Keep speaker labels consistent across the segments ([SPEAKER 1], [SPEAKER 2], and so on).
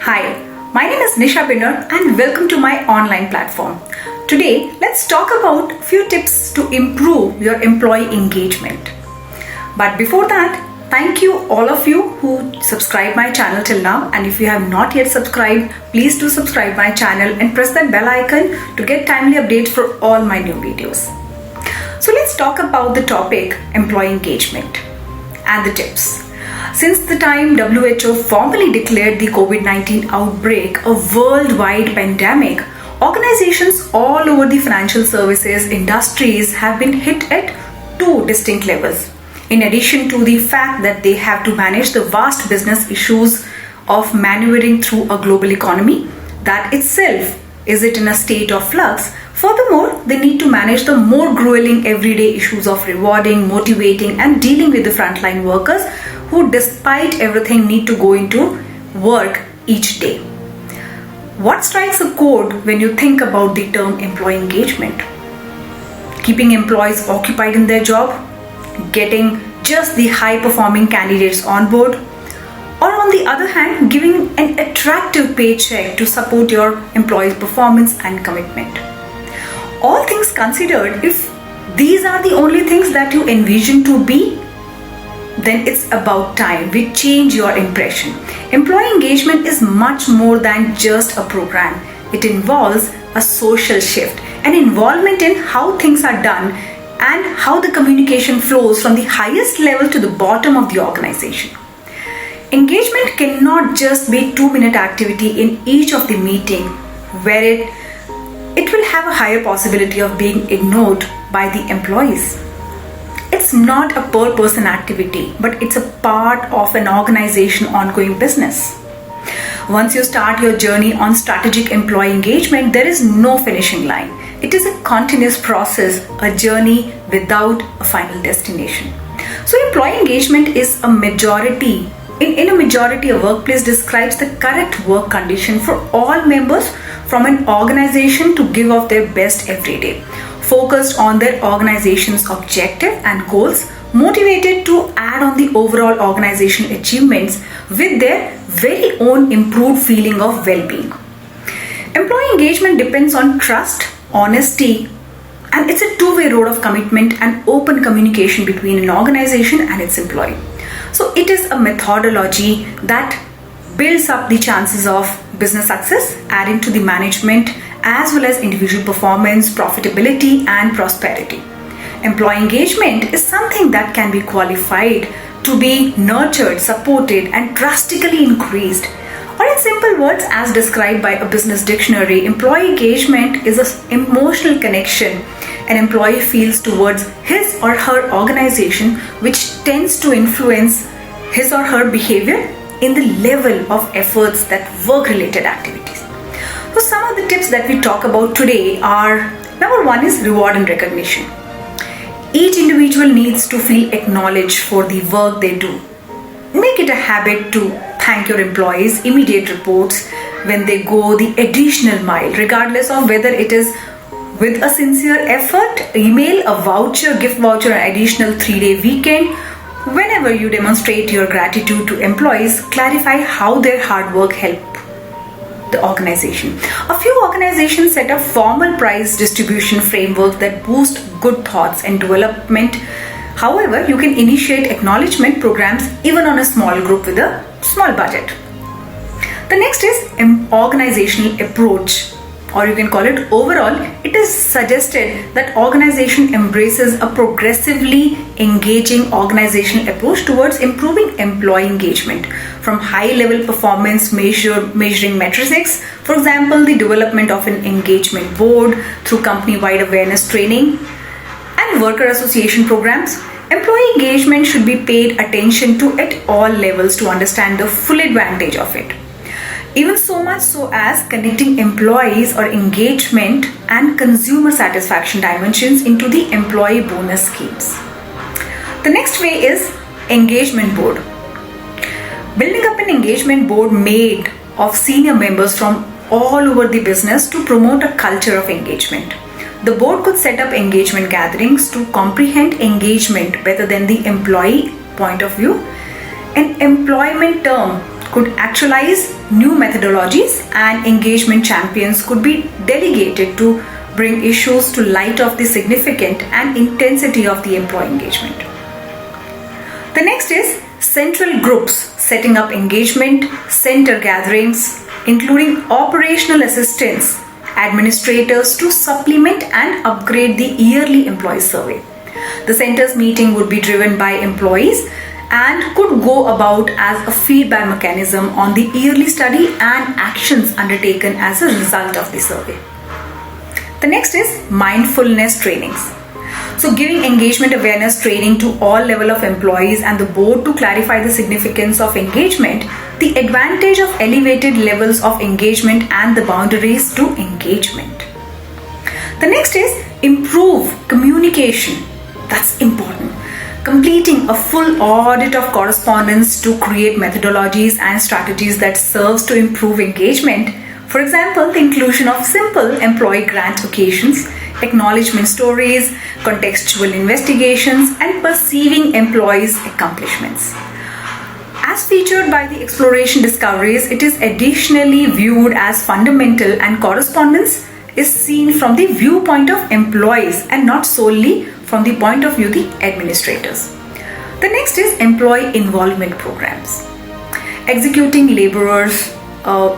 [SPEAKER 1] Hi, my name is Nisha Binner and welcome to my online platform. Today, let's talk about a few tips to improve your employee engagement. But before that, thank you all of you who subscribed my channel till now, and if you have not yet subscribed, please do subscribe my channel and press that bell icon to get timely updates for all my new videos. So let's talk about the topic employee engagement and the tips. Since the time WHO formally declared the COVID-19 outbreak a worldwide pandemic, organizations all over the financial services industries have been hit at two distinct levels. In addition to the fact that they have to manage the vast business issues of maneuvering through a global economy that itself is in a state of flux, furthermore, they need to manage the more grueling everyday issues of rewarding, motivating, and dealing with the frontline workers who, despite everything, need to go into work each day. What strikes a chord when you think about the term employee engagement? Keeping employees occupied in their job, getting just the high-performing candidates on board, or on the other hand, giving an attractive paycheck to support your employees' performance and commitment. All things considered, if these are the only things that you envision to be, then it's about time we change your impression. Employee engagement is much more than just a program. It involves a social shift, an involvement in how things are done and how the communication flows from the highest level to the bottom of the organization. Engagement cannot just be 2-minute activity in each of the meeting where it will have a higher possibility of being ignored by the employees. It's not a per person activity, but it's a part of an organization ongoing business. Once you start your journey on strategic employee engagement, there is no finishing line. It is a continuous process, a journey without a final destination. So employee engagement is a majority. In a majority, a workplace describes the correct work condition for all members from an organization to give of their best every day, focused on their organization's objective and goals, motivated to add on the overall organization achievements with their very own improved feeling of well-being. Employee engagement depends on trust, honesty, and it's a two-way road of commitment and open communication between an organization and its employee. So it is a methodology that builds up the chances of business success, adding to the management as well as individual performance, profitability, and prosperity. Employee engagement is something that can be qualified to be nurtured, supported, and drastically increased. Or in simple words, as described by a business dictionary, employee engagement is an emotional connection an employee feels towards his or her organization, which tends to influence his or her behavior in the level of efforts that work-related activities. So some of the tips that we talk about today are, number one is reward and recognition. Each individual needs to feel acknowledged for the work they do. Make it a habit to thank your employees, immediate reports when they go the additional mile, regardless of whether it is with a sincere effort, email, a voucher, gift voucher, an additional 3-day weekend. Whenever you demonstrate your gratitude to employees, clarify how their hard work helped the organization. A few organizations set up formal prize distribution framework that boost good thoughts and development. However, you can initiate acknowledgement programs even on a small group with a small budget. The next is organizational approach, or you can call it overall. It is suggested that organization embraces a progressively engaging organizational approach towards improving employee engagement, from high-level performance measuring metrics, for example, the development of an engagement board through company-wide awareness training and worker association programs. Employee engagement should be paid attention to at all levels to understand the full advantage of it. Even so much so as connecting employees or engagement and consumer satisfaction dimensions into the employee bonus schemes. The next way is engagement board. Building up an engagement board made of senior members from all over the business to promote a culture of engagement. The board could set up engagement gatherings to comprehend engagement better than the employee point of view. An employment term could actualize new methodologies, and engagement champions could be delegated to bring issues to light of the significance and intensity of the employee engagement. The next is central groups setting up engagement center gatherings, including operational assistants, administrators to supplement and upgrade the yearly employee survey. The center's meeting would be driven by employees and could go about as a feedback mechanism on the yearly study and actions undertaken as a result of the survey. The next is mindfulness trainings. So giving engagement awareness training to all level of employees and the board to clarify the significance of engagement, the advantage of elevated levels of engagement and the boundaries to engagement. The next is improve communication. That's important. Completing a full audit of correspondence to create methodologies and strategies that serves to improve engagement. For example, the inclusion of simple employee grant occasions, acknowledgement stories, contextual investigations, and perceiving employees' accomplishments. As featured by the exploration discoveries, it is additionally viewed as fundamental, and correspondence is seen from the viewpoint of employees and not solely from the point of view of the administrators. The next is employee involvement programs. Executing laborers,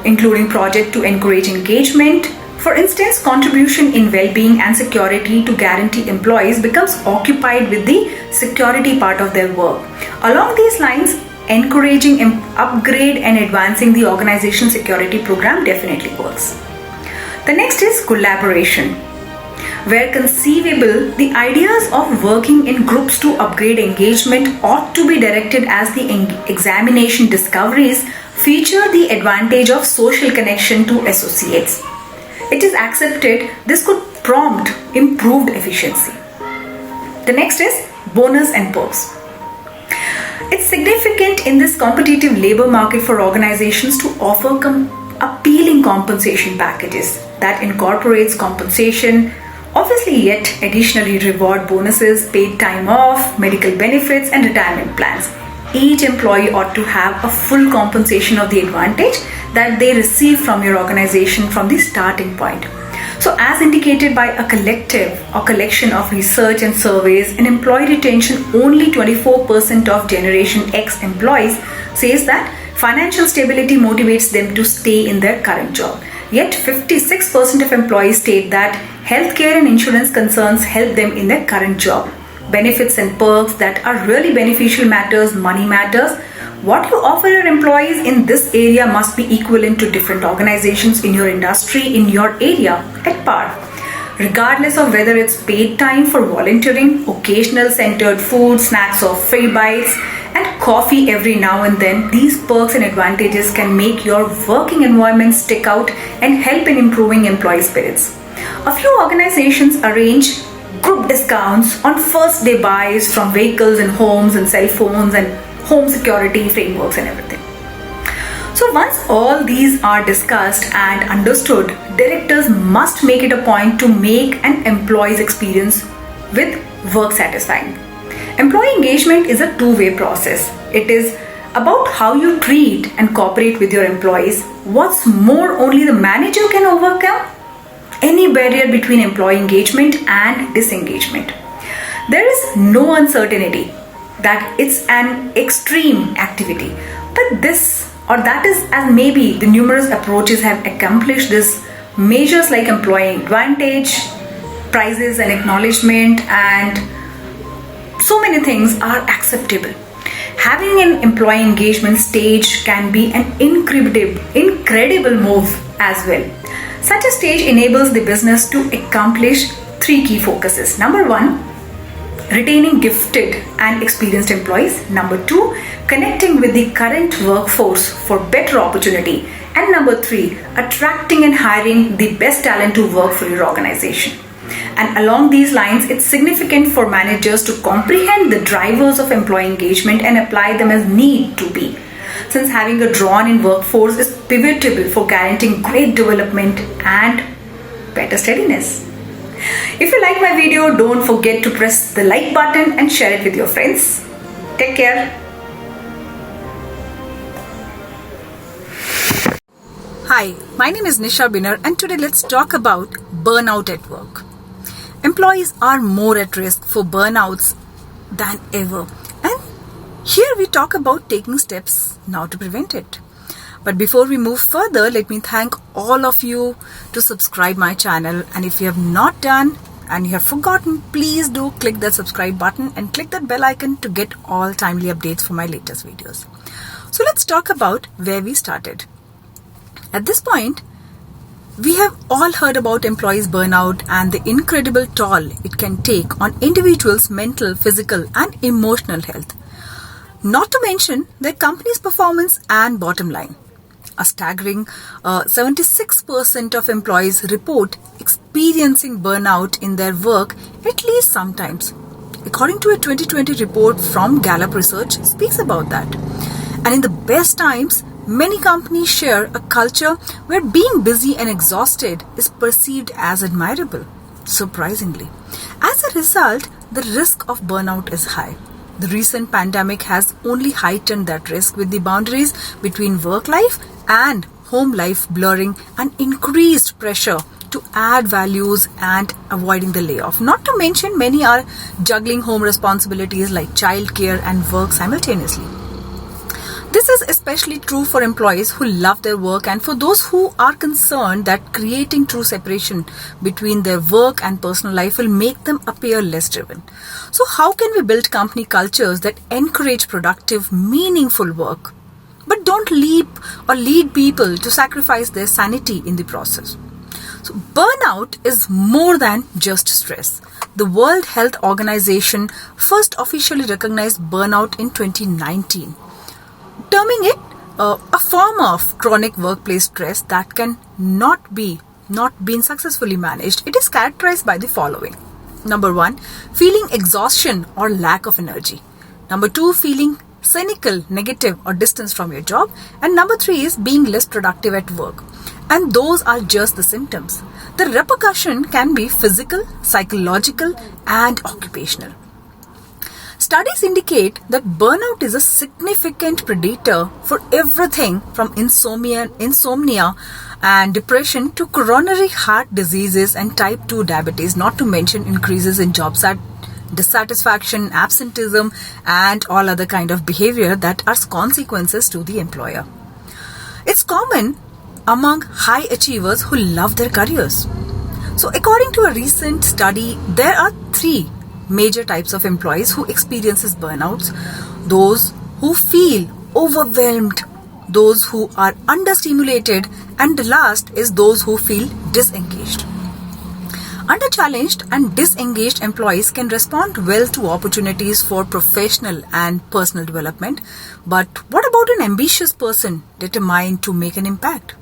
[SPEAKER 1] including project to encourage engagement. For instance, contribution in well-being and security to guarantee employees becomes occupied with the security part of their work. Along these lines, encouraging upgrade and advancing the organization security program definitely works. The next is collaboration. Where conceivable, the ideas of working in groups to upgrade engagement ought to be directed as the examination discoveries feature the advantage of social connection to associates. It is accepted this could prompt improved efficiency. The next is bonus and perks. It's significant in this competitive labor market for organizations to offer appealing compensation packages that incorporates compensation, obviously yet additionally reward bonuses, paid time off, medical benefits, and retirement plans. Each employee ought to have a full compensation of the advantage that they receive from your organization from the starting point. So as indicated by a collective or collection of research and surveys, in employee retention, only 24% of Generation X employees says that financial stability motivates them to stay in their current job. Yet 56% of employees state that healthcare and insurance concerns help them in their current job. Benefits and perks that are really beneficial matters, money matters. What you offer your employees in this area must be equivalent to different organizations in your industry, in your area, at par. Regardless of whether it's paid time for volunteering, occasional centered food, snacks or free bites, and coffee every now and then, these perks and advantages can make your working environment stick out and help in improving employee spirits. A few organizations arrange group discounts on first day buys from vehicles and homes and cell phones and home security frameworks and everything. So once all these are discussed and understood, directors must make it a point to make an employee's experience with work satisfying. Employee engagement is a two-way process. It is about how you treat and cooperate with your employees. What's more, only the manager can overcome any barrier between employee engagement and disengagement. There is no uncertainty that it's an extreme activity, but this or that is as maybe the numerous approaches have accomplished this. Measures like employee advantage, prizes and acknowledgement, and so many things are acceptable. Having an employee engagement stage can be an incredible move as well. Such a stage enables the business to accomplish three key focuses. Number one, retaining gifted and experienced employees. Number two, connecting with the current workforce for better opportunity. And number three, attracting and hiring the best talent to work for your organization. And along these lines, it's significant for managers to comprehend the drivers of employee engagement and apply them as need to be, since having a drawn-in workforce is pivotal for guaranteeing great development and better steadiness. If you like my video, don't forget to press the like button and share it with your friends. Take care. Hi, my name is Nisha Binner and today let's talk about burnout at work. Employees are more at risk for burnouts than ever, and here we talk about taking steps now to prevent it. But before we move further, let me thank all of you to subscribe my channel, and if you have not done and you have forgotten, please do click that subscribe button and click that bell icon to get all timely updates for my latest videos. So let's talk about where we started. At this point, we have all heard about employees' burnout and the incredible toll it can take on individuals' mental, physical, and emotional health. Not to mention their company's performance and bottom line. A staggering 76% of employees report experiencing burnout in their work at least sometimes. According to a 2020 report from Gallup Research, speaks about that. And in the best times, many companies share a culture where being busy and exhausted is perceived as admirable, surprisingly. As a result, the risk of burnout is high. The recent pandemic has only heightened that risk, with the boundaries between work life and home life blurring and increased pressure to add values and avoiding the layoff. Not to mention, many are juggling home responsibilities like childcare and work simultaneously. This is especially true for employees who love their work and for those who are concerned that creating true separation between their work and personal life will make them appear less driven. So how can we build company cultures that encourage productive, meaningful work, but don't lead people to sacrifice their sanity in the process? So burnout is more than just stress. The World Health Organization first officially recognized burnout in 2019. Terming it a form of chronic workplace stress that can not be successfully managed. It is characterized by the following. Number 1, feeling exhaustion or lack of energy. Number 2, feeling cynical, negative or distance from your job. And number 3 is being less productive at work. And those are just the symptoms. The repercussion can be physical, psychological and occupational. Studies indicate that burnout is a significant predator for everything from insomnia and depression to coronary heart diseases and type 2 diabetes, not to mention increases in job dissatisfaction, absenteeism, and all other kind of behavior that are consequences to the employer. It's common among high achievers who love their careers. So according to a recent study, there are 3 major types of employees who experiences burnouts: those who feel overwhelmed, those who are understimulated, and the last is those who feel disengaged. Underchallenged and disengaged employees can respond well to opportunities for professional and personal development. But what about an ambitious person determined to make an impact?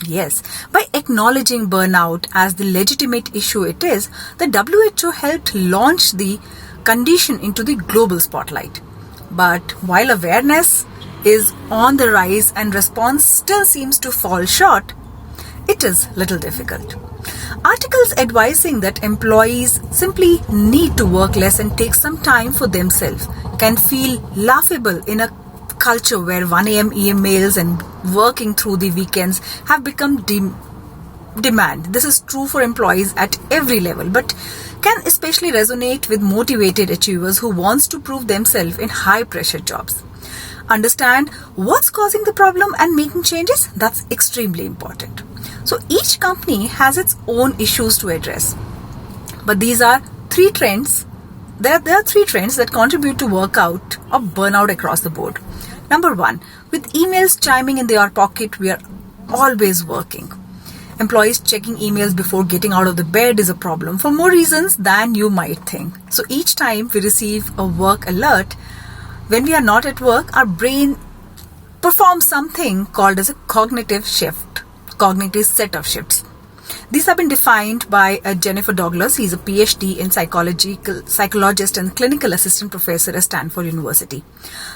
[SPEAKER 1] Yes, by acknowledging burnout as the legitimate issue it is, the WHO helped launch the condition into the global spotlight. But while awareness is on the rise and response still seems to fall short, it is little difficult. Articles advising that employees simply need to work less and take some time for themselves can feel laughable in a culture where 1 a.m. emails and working through the weekends have become demand. This is true for employees at every level, but can especially resonate with motivated achievers who wants to prove themselves in high pressure jobs. Understand what's causing the problem and making changes. That's extremely important. So each company has its own issues to address, but these are 3 trends. There are 3 trends that contribute to workout of burnout across the board. Number 1, with emails chiming in our pocket, we are always working. Employees checking emails before getting out of the bed is a problem for more reasons than you might think. So each time we receive a work alert, when we are not at work, our brain performs something called as a cognitive set of shifts. These have been defined by Jennifer Douglas. He's a PhD in psychologist and clinical assistant professor at Stanford University.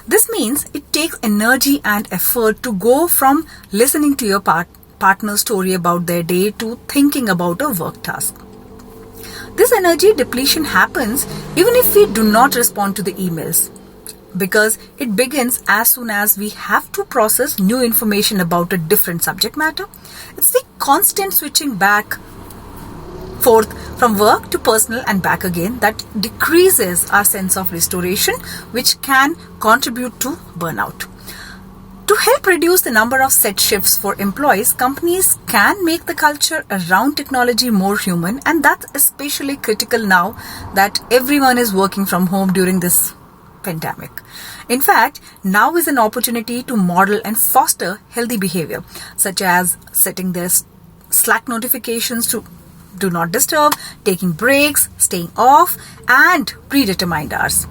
[SPEAKER 1] This means it takes energy and effort to go from listening to your partner's story about their day to thinking about a work task. This energy depletion happens even if we do not respond to the emails. because it begins as soon as we have to process new information about a different subject matter. It's the constant switching back forth from work to personal and back again that decreases our sense of restoration, which can contribute to burnout. To help reduce the number of set shifts for employees, companies can make the culture around technology more human, and that's especially critical now that everyone is working from home during this pandemic. In fact, now is an opportunity to model and foster healthy behavior, such as setting their Slack notifications to do not disturb, taking breaks, staying off, and predetermined hours.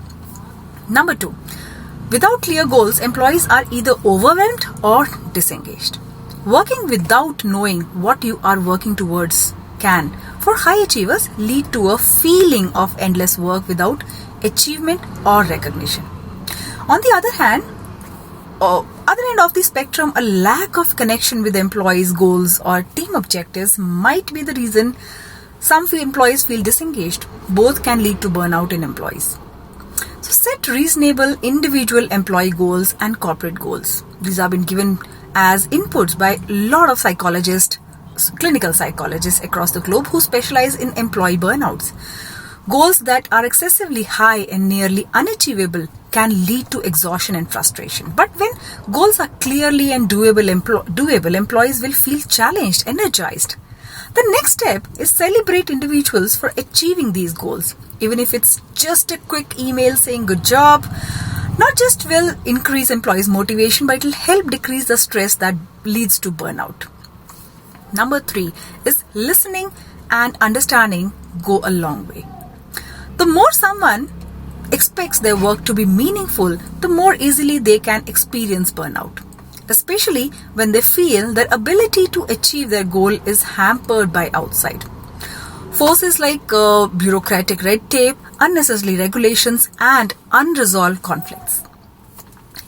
[SPEAKER 1] Number 2. Without clear goals, employees are either overwhelmed or disengaged. Working without knowing what you are working towards can, for high achievers, lead to a feeling of endless work without achievement or recognition. On the other hand, other end of the spectrum, a lack of connection with employees' goals or team objectives might be the reason some employees feel disengaged. Both can lead to burnout in employees. So set reasonable individual employee goals and corporate goals. These have been given as inputs by a lot of psychologists, clinical psychologists across the globe who specialize in employee burnouts. Goals that are excessively high and nearly unachievable can lead to exhaustion and frustration. But when goals are clearly and doable, employees will feel challenged, energized. The next step is celebrate individuals for achieving these goals. Even if it's just a quick email saying good job, not just will increase employees' motivation, but it will help decrease the stress that leads to burnout. Number 3 is listening and understanding go a long way. The more someone expects their work to be meaningful, the more easily they can experience burnout, especially when they feel their ability to achieve their goal is hampered by outside forces like bureaucratic red tape, unnecessary regulations, and unresolved conflicts.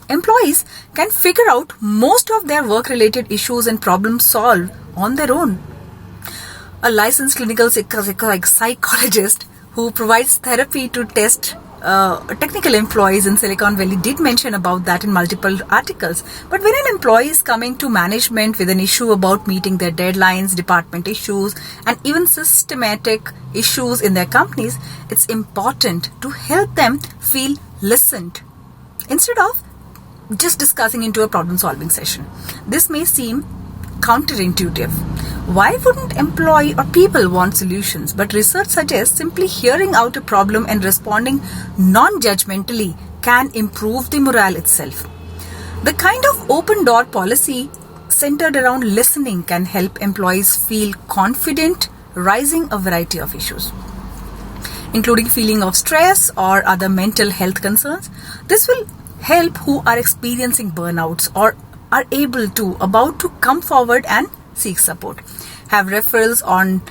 [SPEAKER 1] Employees can figure out most of their work-related issues and problem solve on their own. A licensed clinical psychologist who provides therapy to test technical employees in Silicon Valley did mention about that in multiple articles. But when an employee is coming to management with an issue about meeting their deadlines, department issues, and even systematic issues in their companies, it's important to help them feel listened instead of just discussing into a problem-solving session. This may seem counterintuitive. Why wouldn't employee or people want solutions? But research suggests simply hearing out a problem and responding non-judgmentally can improve the morale itself. The kind of open door policy centered around listening can help employees feel confident raising a variety of issues, including feeling of stress or other mental health concerns. This will help who are experiencing burnouts or are about to come forward and seek support. Have referrals on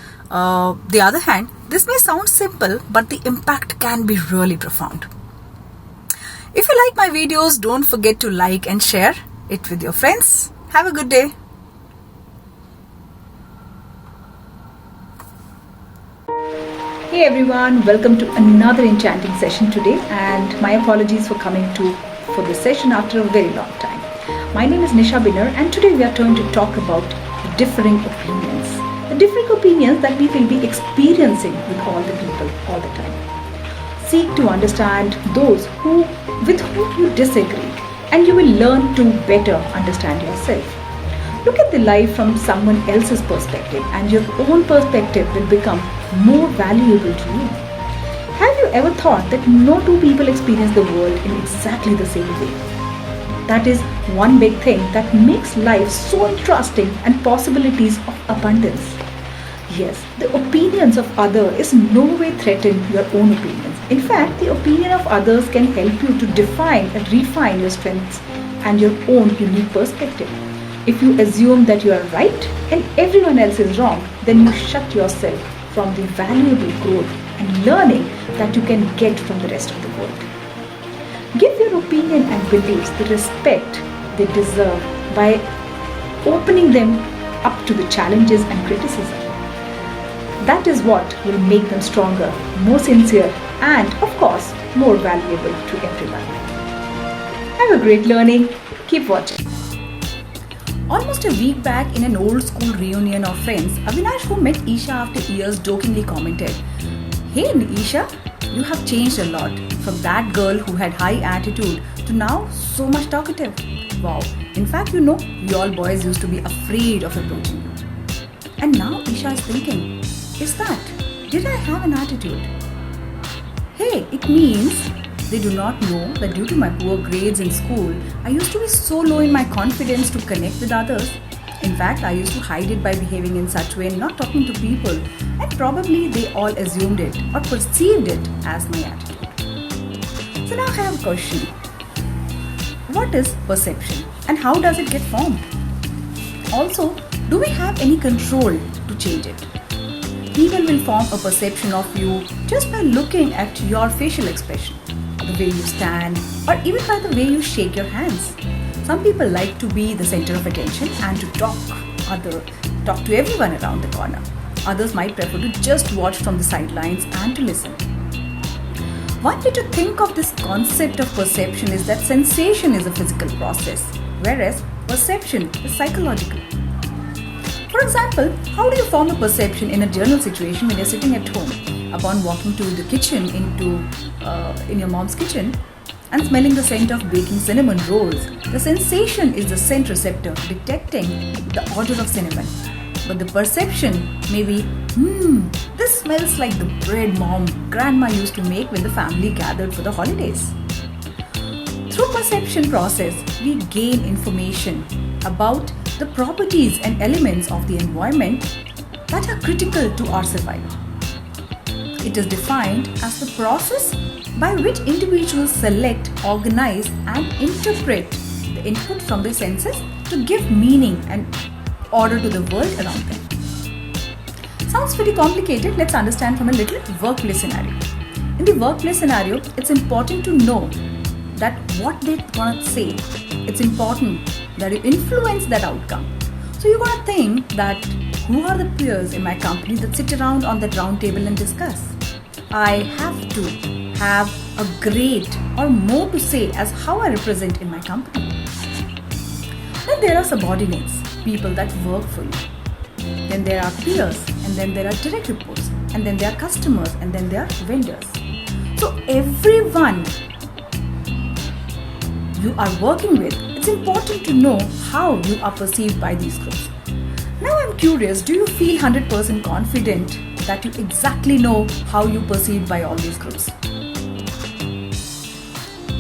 [SPEAKER 1] the other hand, this may sound simple, but the impact can be really profound. If you like my videos, don't forget to like and share it with your friends. Have a good day. Hey everyone, welcome to another enchanting session today, and my apologies for coming for this session after a very long time. My name is Nisha Binner, and today we are going to talk about differing opinions. The differing opinions that we will be experiencing with all the people all the time. Seek to understand those with whom you disagree, and you will learn to better understand yourself. Look at the life from someone else's perspective, and your own perspective will become more valuable to you. Have you ever thought that no two people experience the world in exactly the same way? That is one big thing that makes life so interesting and possibilities of abundance. Yes, the opinions of others is no way threaten your own opinions. In fact, the opinion of others can help you to define and refine your strengths and your own unique perspective. If you assume that you are right and everyone else is wrong, then you shut yourself from the valuable growth and learning that you can get from the rest of the world. Give your opinion and beliefs the respect they deserve by opening them up to the challenges and criticism. That is what will make them stronger, more sincere, and of course, more valuable to everyone. Have a great learning. Keep watching. Almost a week back in an old school reunion of friends, Avinash, who met Isha after years, jokingly commented, "Hey Isha, you have changed a lot. From that girl who had high attitude to now so much talkative. Wow, in fact, we all boys used to be afraid of approaching you." And now Isha is thinking, did I have an attitude? Hey, it means they do not know that due to my poor grades in school, I used to be so low in my confidence to connect with others. In fact, I used to hide it by behaving in such way and not talking to people, and probably they all assumed it or perceived it as my attitude. So now I have a question. What is perception and how does it get formed? Also, do we have any control to change it? People will form a perception of you just by looking at your facial expression, the way you stand, or even by the way you shake your hands. Some people like to be the center of attention and to talk to everyone around the corner. Others might prefer to just watch from the sidelines and to listen. One way to think of this concept of perception is that sensation is a physical process, whereas perception is psychological. For example, how do you form a perception in a journal situation when you're sitting at home? Upon walking to the kitchen, in your mom's kitchen, and smelling the scent of baking cinnamon rolls, the sensation is the scent receptor detecting the odor of cinnamon. But the perception may be, this smells like the bread grandma used to make when the family gathered for the holidays. Through perception process, we gain information about the properties and elements of the environment that are critical to our survival. It is defined as the process by which individuals select, organize, and interpret the input from their senses to give meaning and order to the world around them. Sounds pretty complicated. Let's understand from a little workplace scenario. In the workplace scenario, it's important to know that what they're gonna say. It's important that you influence that outcome. So you're gonna think that who are the peers in my company that sit around on that round table and discuss? I have to have a great or more to say as how I represent in my company. Then there are subordinates, people that work for you. Then there are peers, and then there are direct reports, and then there are customers, and then there are vendors. So everyone you are working with, it's important to know how you are perceived by these groups. Now I'm curious, do you feel 100% confident that you exactly know how you perceived by all these groups?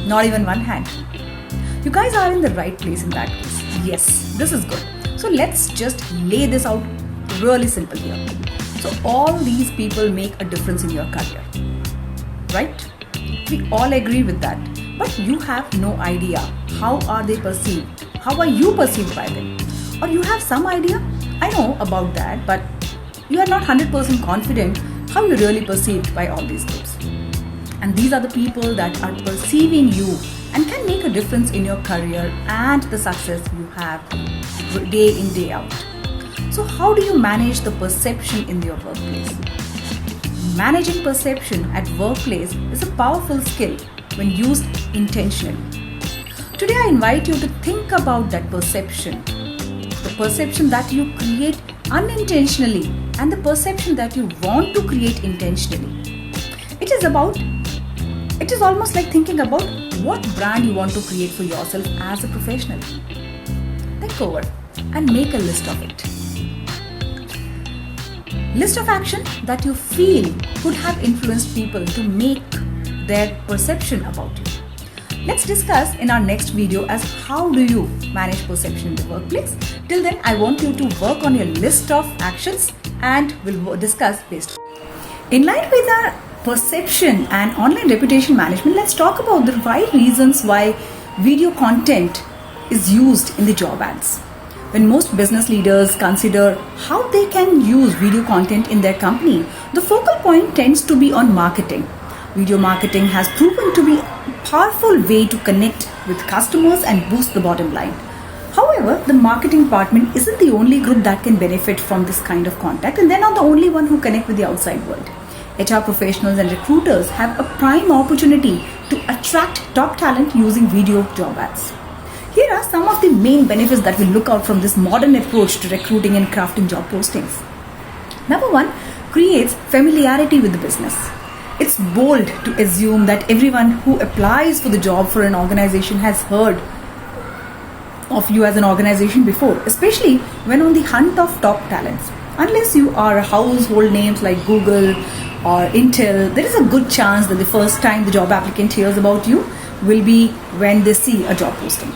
[SPEAKER 1] Not even one hand. You guys are in the right place in that case. Yes, this is good. So let's just lay this out really simple here. So all these people make a difference in your career, right? We all agree with that. But you have no idea how are they perceived. How are you perceived by them? Or you have some idea? I know about that, but you are not 100% confident how you're really perceived by all these groups. And these are the people that are perceiving you and can make a difference in your career and the success you have day in, day out. So how do you manage the perception in your workplace? Managing perception at workplace is a powerful skill when used intentionally. Today I invite you to think about that perception. The perception that you create unintentionally and the perception that you want to create intentionally. It is almost like thinking about what brand you want to create for yourself as a professional. Think over and make a list of it. List of action that you feel could have influenced people to make their perception about you. Let's discuss in our next video as how do you manage perception in the workplace. Till then, I want you to work on your list of actions and we'll discuss based. In line with our perception and online reputation management, let's talk about the right reasons why video content is used in the job ads. When most business leaders consider how they can use video content in their company, the focal point tends to be on marketing. Video marketing has proven to be a powerful way to connect with customers and boost the bottom line. However, the marketing department isn't the only group that can benefit from this kind of contact, and they're not the only one who connect with the outside world. HR professionals and recruiters have a prime opportunity to attract top talent using video job ads. Here are some of the main benefits that we look out from this modern approach to recruiting and crafting job postings. Number one, creates familiarity with the business. It's bold to assume that everyone who applies for the job for an organization has heard of you as an organization before, especially when on the hunt of top talents. Unless you are household names like Google or Intel, there is a good chance that the first time the job applicant hears about you will be when they see a job posting.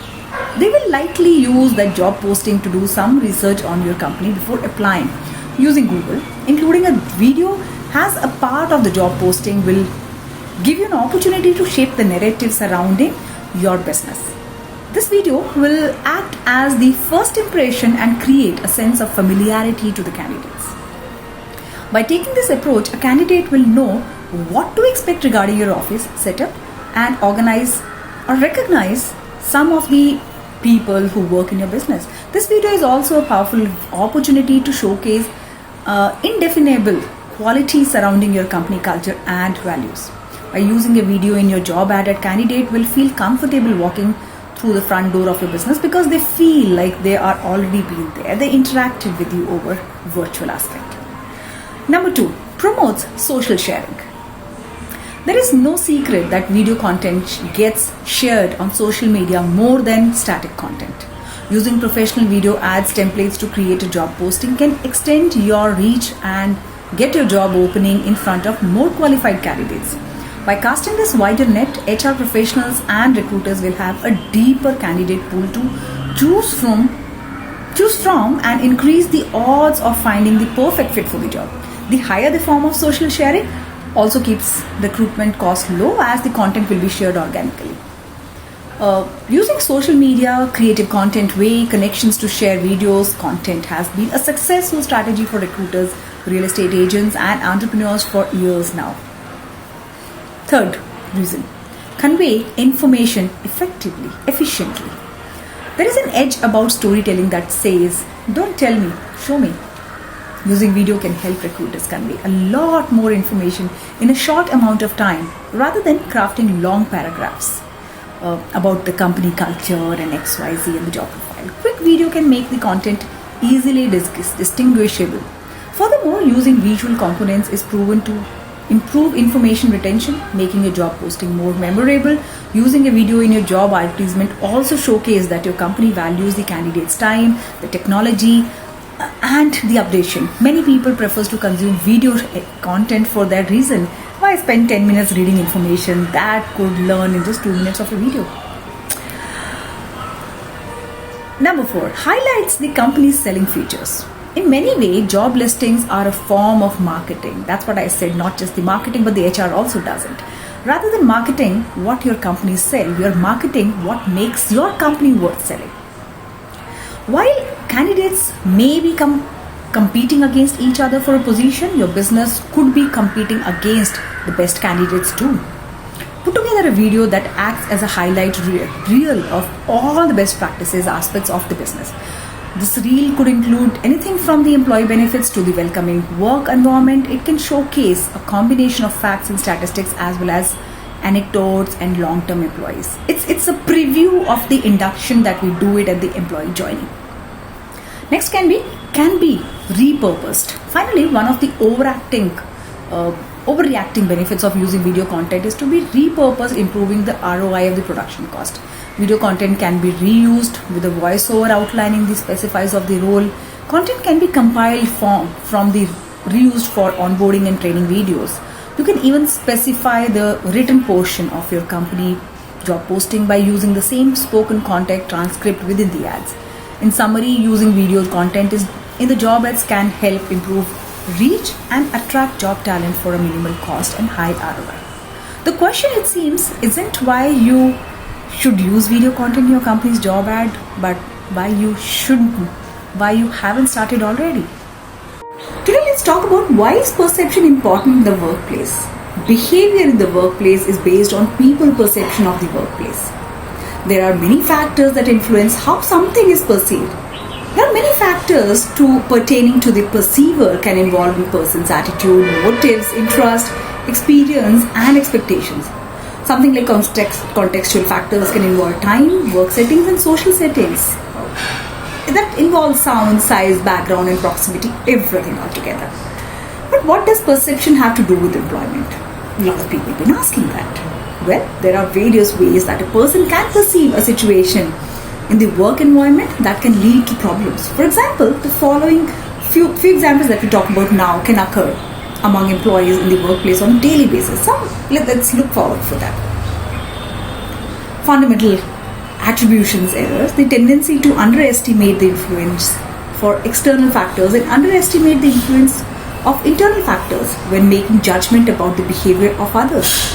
[SPEAKER 1] They will likely use that job posting to do some research on your company before applying. Using Google, including a video as a part of the job posting, will give you an opportunity to shape the narrative surrounding your business. This video will act as the first impression and create a sense of familiarity to the candidates. By taking this approach, a candidate will know what to expect regarding your office setup and organize or recognize some of the people who work in your business. This video is also a powerful opportunity to showcase indefinable qualities surrounding your company culture and values. By using a video in your job ad, a candidate will feel comfortable walking through the front door of your business because they feel like they are already been there. They interacted with you over virtual aspect. Number two, promotes social sharing. There is no secret that video content gets shared on social media more than static content. Using professional video ads templates to create a job posting can extend your reach and get your job opening in front of more qualified candidates. By casting this wider net, HR professionals and recruiters will have a deeper candidate pool to choose from and increase the odds of finding the perfect fit for the job. The higher the form of social sharing also keeps recruitment costs low as the content will be shared organically. Using social media, creative content way, connections to share videos, content has been a successful strategy for recruiters, real estate agents and entrepreneurs for years now. Third reason, convey information effectively, efficiently. There is an edge about storytelling that says, don't tell me, show me. Using video can help recruiters convey a lot more information in a short amount of time rather than crafting long paragraphs about the company culture and XYZ and the job profile. Quick video can make the content easily distinguishable. Furthermore, using visual components is proven to improve information retention, making your job posting more memorable. Using a video in your job advertisement also showcases that your company values the candidate's time, the technology, and the updation. Many people prefer to consume video content for that reason. Why spend 10 minutes reading information that could learn in just 2 minutes of a video? Number four, highlights the company's selling features. In many ways, job listings are a form of marketing. That's what I said, not just the marketing, but the HR also does it. Rather than marketing what your company sells, you're marketing what makes your company worth selling. While candidates may be competing against each other for a position, your business could be competing against the best candidates too. Put together a video that acts as a highlight reel of all the best practices aspects of the business. This reel could include anything from the employee benefits to the welcoming work environment. It can showcase a combination of facts and statistics as well as anecdotes and long-term employees. It's a preview of the induction that we do it at the employee joining. Next can be repurposed. Finally, one of the overreacting benefits of using video content is to be repurposed, improving the ROI of the production cost. Video content can be reused with a voiceover outlining the specifies of the role. Content can be compiled from the reused for onboarding and training videos. You can even specify the written portion of your company job posting by using the same spoken content transcript within the ads. In summary, using video content in the job ads can help improve reach and attract job talent for a minimal cost and high ROI. The question, it seems, isn't why you should use video content in your company's job ad, but why you haven't started already. Today let's talk about why is perception important in the workplace. Behavior in the workplace is based on people perception of the workplace. There are many factors that influence how something is perceived. There are many factors pertaining to the perceiver can involve a person's attitude, motives, interest, experience, and expectations. Something like contextual factors can involve time, work settings, and social settings. That involves sound, size, background, and proximity, everything altogether. But what does perception have to do with employment? A lot of people have been asking that. Well, there are various ways that a person can perceive a situation in the work environment that can lead to problems. For example, the following few examples that we talk about now can occur among employees in the workplace on a daily basis. So let's look forward for that. Fundamental attributions errors, the tendency to underestimate the influence for external factors and underestimate the influence of internal factors when making judgment about the behavior of others.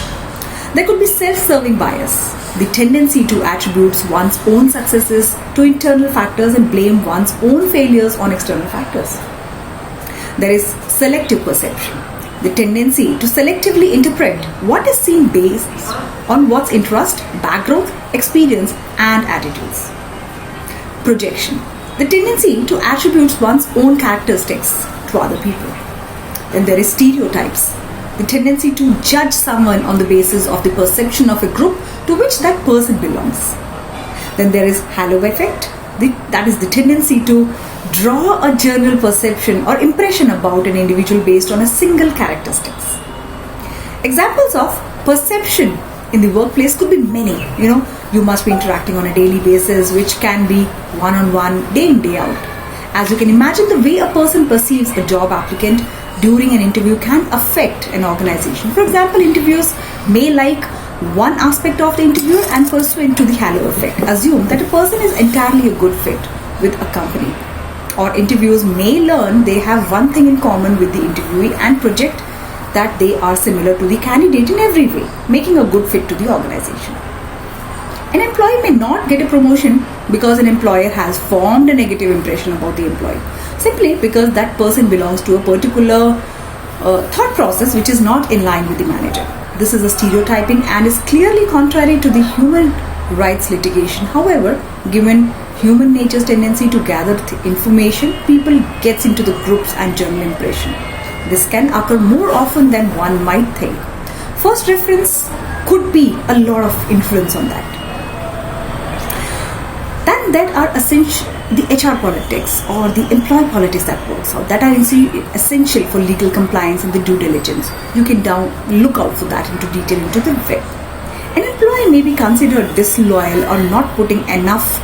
[SPEAKER 1] There could be self-serving bias, the tendency to attribute one's own successes to internal factors and blame one's own failures on external factors. There is selective perception, the tendency to selectively interpret what is seen based on one's interest, background, experience, and attitudes. Projection, the tendency to attribute one's own characteristics to other people. Then there is stereotypes, the tendency to judge someone on the basis of the perception of a group to which that person belongs. Then there is halo effect, that is the tendency to draw a general perception or impression about an individual based on a single characteristics. Examples of perception in the workplace could be many. You must be interacting on a daily basis, which can be one-on-one, day in, day out. As you can imagine, the way a person perceives a job applicant during an interview can affect an organization. For example, interviewers may like one aspect of the interview and pursuant to the halo effect, assume that a person is entirely a good fit with a company. Or interviewers may learn they have one thing in common with the interviewee and project that they are similar to the candidate in every way, making a good fit to the organization. An employee may not get a promotion because an employer has formed a negative impression about the employee, simply because that person belongs to a particular thought process which is not in line with the manager. This is a stereotyping and is clearly contrary to the human rights litigation. However, given human nature's tendency to gather information, people gets into the groups and general impression. This can occur more often than one might think. First reference could be a lot of influence on that. Then there are the HR politics or the employee politics that works out, that are essential for legal compliance and the due diligence. You can look out for that into detail into the web. An employee may be considered disloyal or not putting enough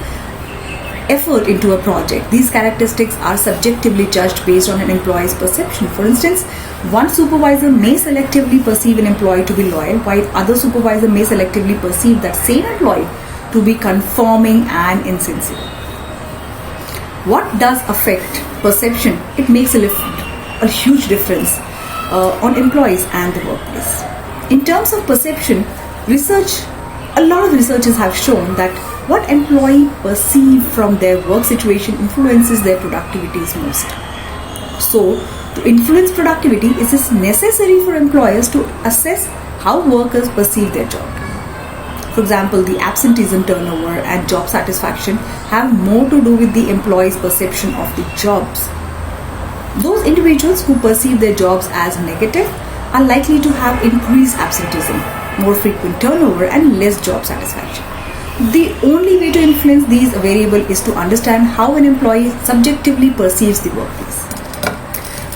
[SPEAKER 1] effort into a project. These characteristics are subjectively judged based on an employee's perception. For instance, one supervisor may selectively perceive an employee to be loyal, while other supervisor may selectively perceive that same employee to be conforming and insincere. What does affect perception? It makes a huge difference on employees and the workplace. In terms of perception, a lot of researchers have shown that what employees perceive from their work situation influences their productivities most. So, to influence productivity, it is necessary for employers to assess how workers perceive their job. For example, the absenteeism, turnover, and job satisfaction have more to do with the employee's perception of the jobs. Those individuals who perceive their jobs as negative are likely to have increased absenteeism, more frequent turnover, and less job satisfaction. The only way to influence these variables is to understand how an employee subjectively perceives the workplace.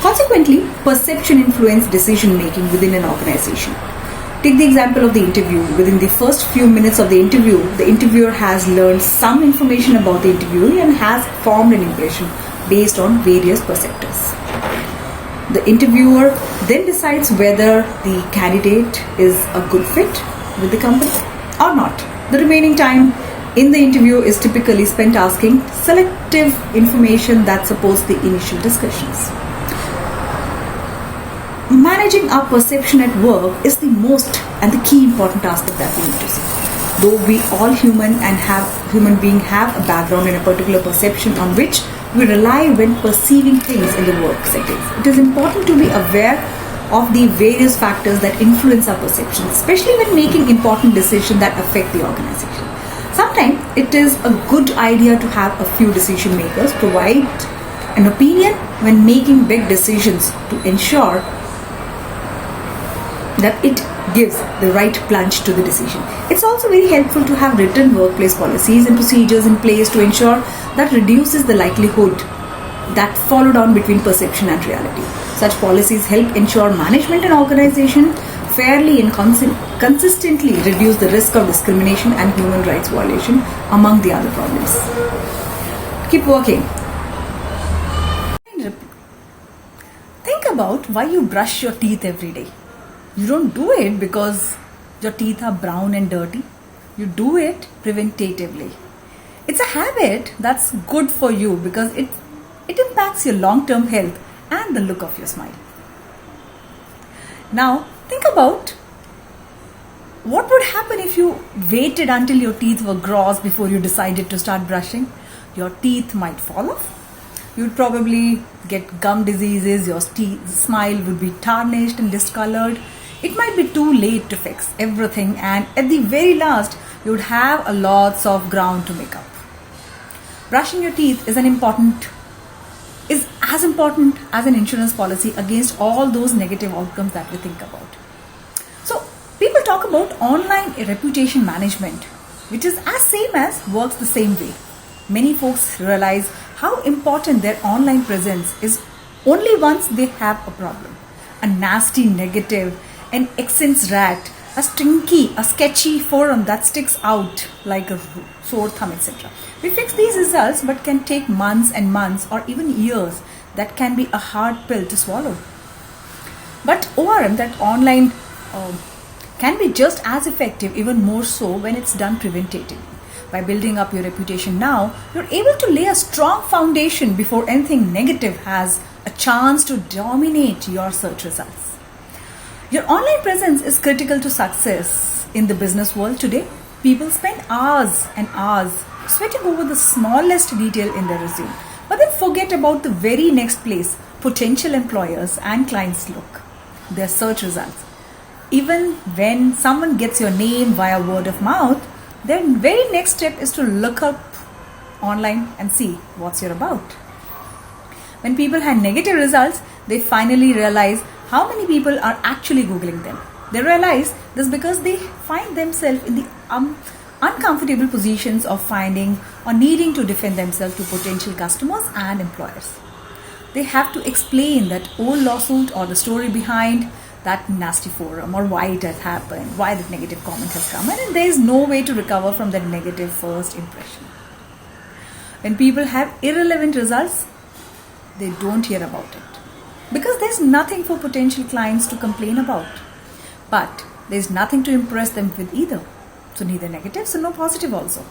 [SPEAKER 1] Consequently, perception influences decision making within an organization. Take the example of the interview. Within the first few minutes of the interview, the interviewer has learned some information about the interviewee and has formed an impression based on various perceptors. The interviewer then decides whether the candidate is a good fit with the company or not. The remaining time in the interview is typically spent asking selective information that supports the initial discussions. Managing our perception at work is the most and the key important aspect that we need to see. Though we all human beings have a background and a particular perception on which we rely when perceiving things in the work settings, it is important to be aware of the various factors that influence our perception, especially when making important decisions that affect the organization. Sometimes it is a good idea to have a few decision makers provide an opinion when making big decisions to ensure that it gives the right plunge to the decision. It's also very helpful to have written workplace policies and procedures in place to ensure that reduces the likelihood that follow down between perception and reality. Such policies help ensure management and organization fairly and consistently reduce the risk of discrimination and human rights violation, among the other problems. Keep working. Think about why you brush your teeth every day. You don't do it because your teeth are brown and dirty. You do it preventatively. It's a habit that's good for you because it impacts your long-term health and the look of your smile. Now, think about what would happen if you waited until your teeth were gross before you decided to start brushing. Your teeth might fall off. You'd probably get gum diseases, your smile would be tarnished and discolored. It might be too late to fix everything, and at the very last, you'd have a lots of ground to make up. Brushing your teeth is as important as an insurance policy against all those negative outcomes that we think about. So, people talk about online reputation management, which is as same as works the same way. Many folks realize how important their online presence is only once they have a problem. A nasty negative, an accents rat, a stinky, a sketchy forum that sticks out like a sore thumb, etc. We fix these results but can take months and months or even years. That can be a hard pill to swallow. But ORM, that online, can be just as effective, even more so when it's done preventatively. By building up your reputation now, you're able to lay a strong foundation before anything negative has a chance to dominate your search results. Your online presence is critical to success in the business world today. People spend hours and hours sweating over the smallest detail in their resume, but then forget about the very next place potential employers and clients look, their search results. Even when someone gets your name via word of mouth, their very next step is to look up online and see what you're about. When people had negative results, they finally realize how many people are actually Googling them. They realize this because they find themselves in the uncomfortable positions of finding or needing to defend themselves to potential customers and employers. They have to explain that old lawsuit or the story behind that nasty forum, or why it has happened, why that negative comment has come, and there is no way to recover from that negative first impression. When people have irrelevant results, they don't hear about it because there's nothing for potential clients to complain about, but there's nothing to impress them with either. So neither negative, so no positive also.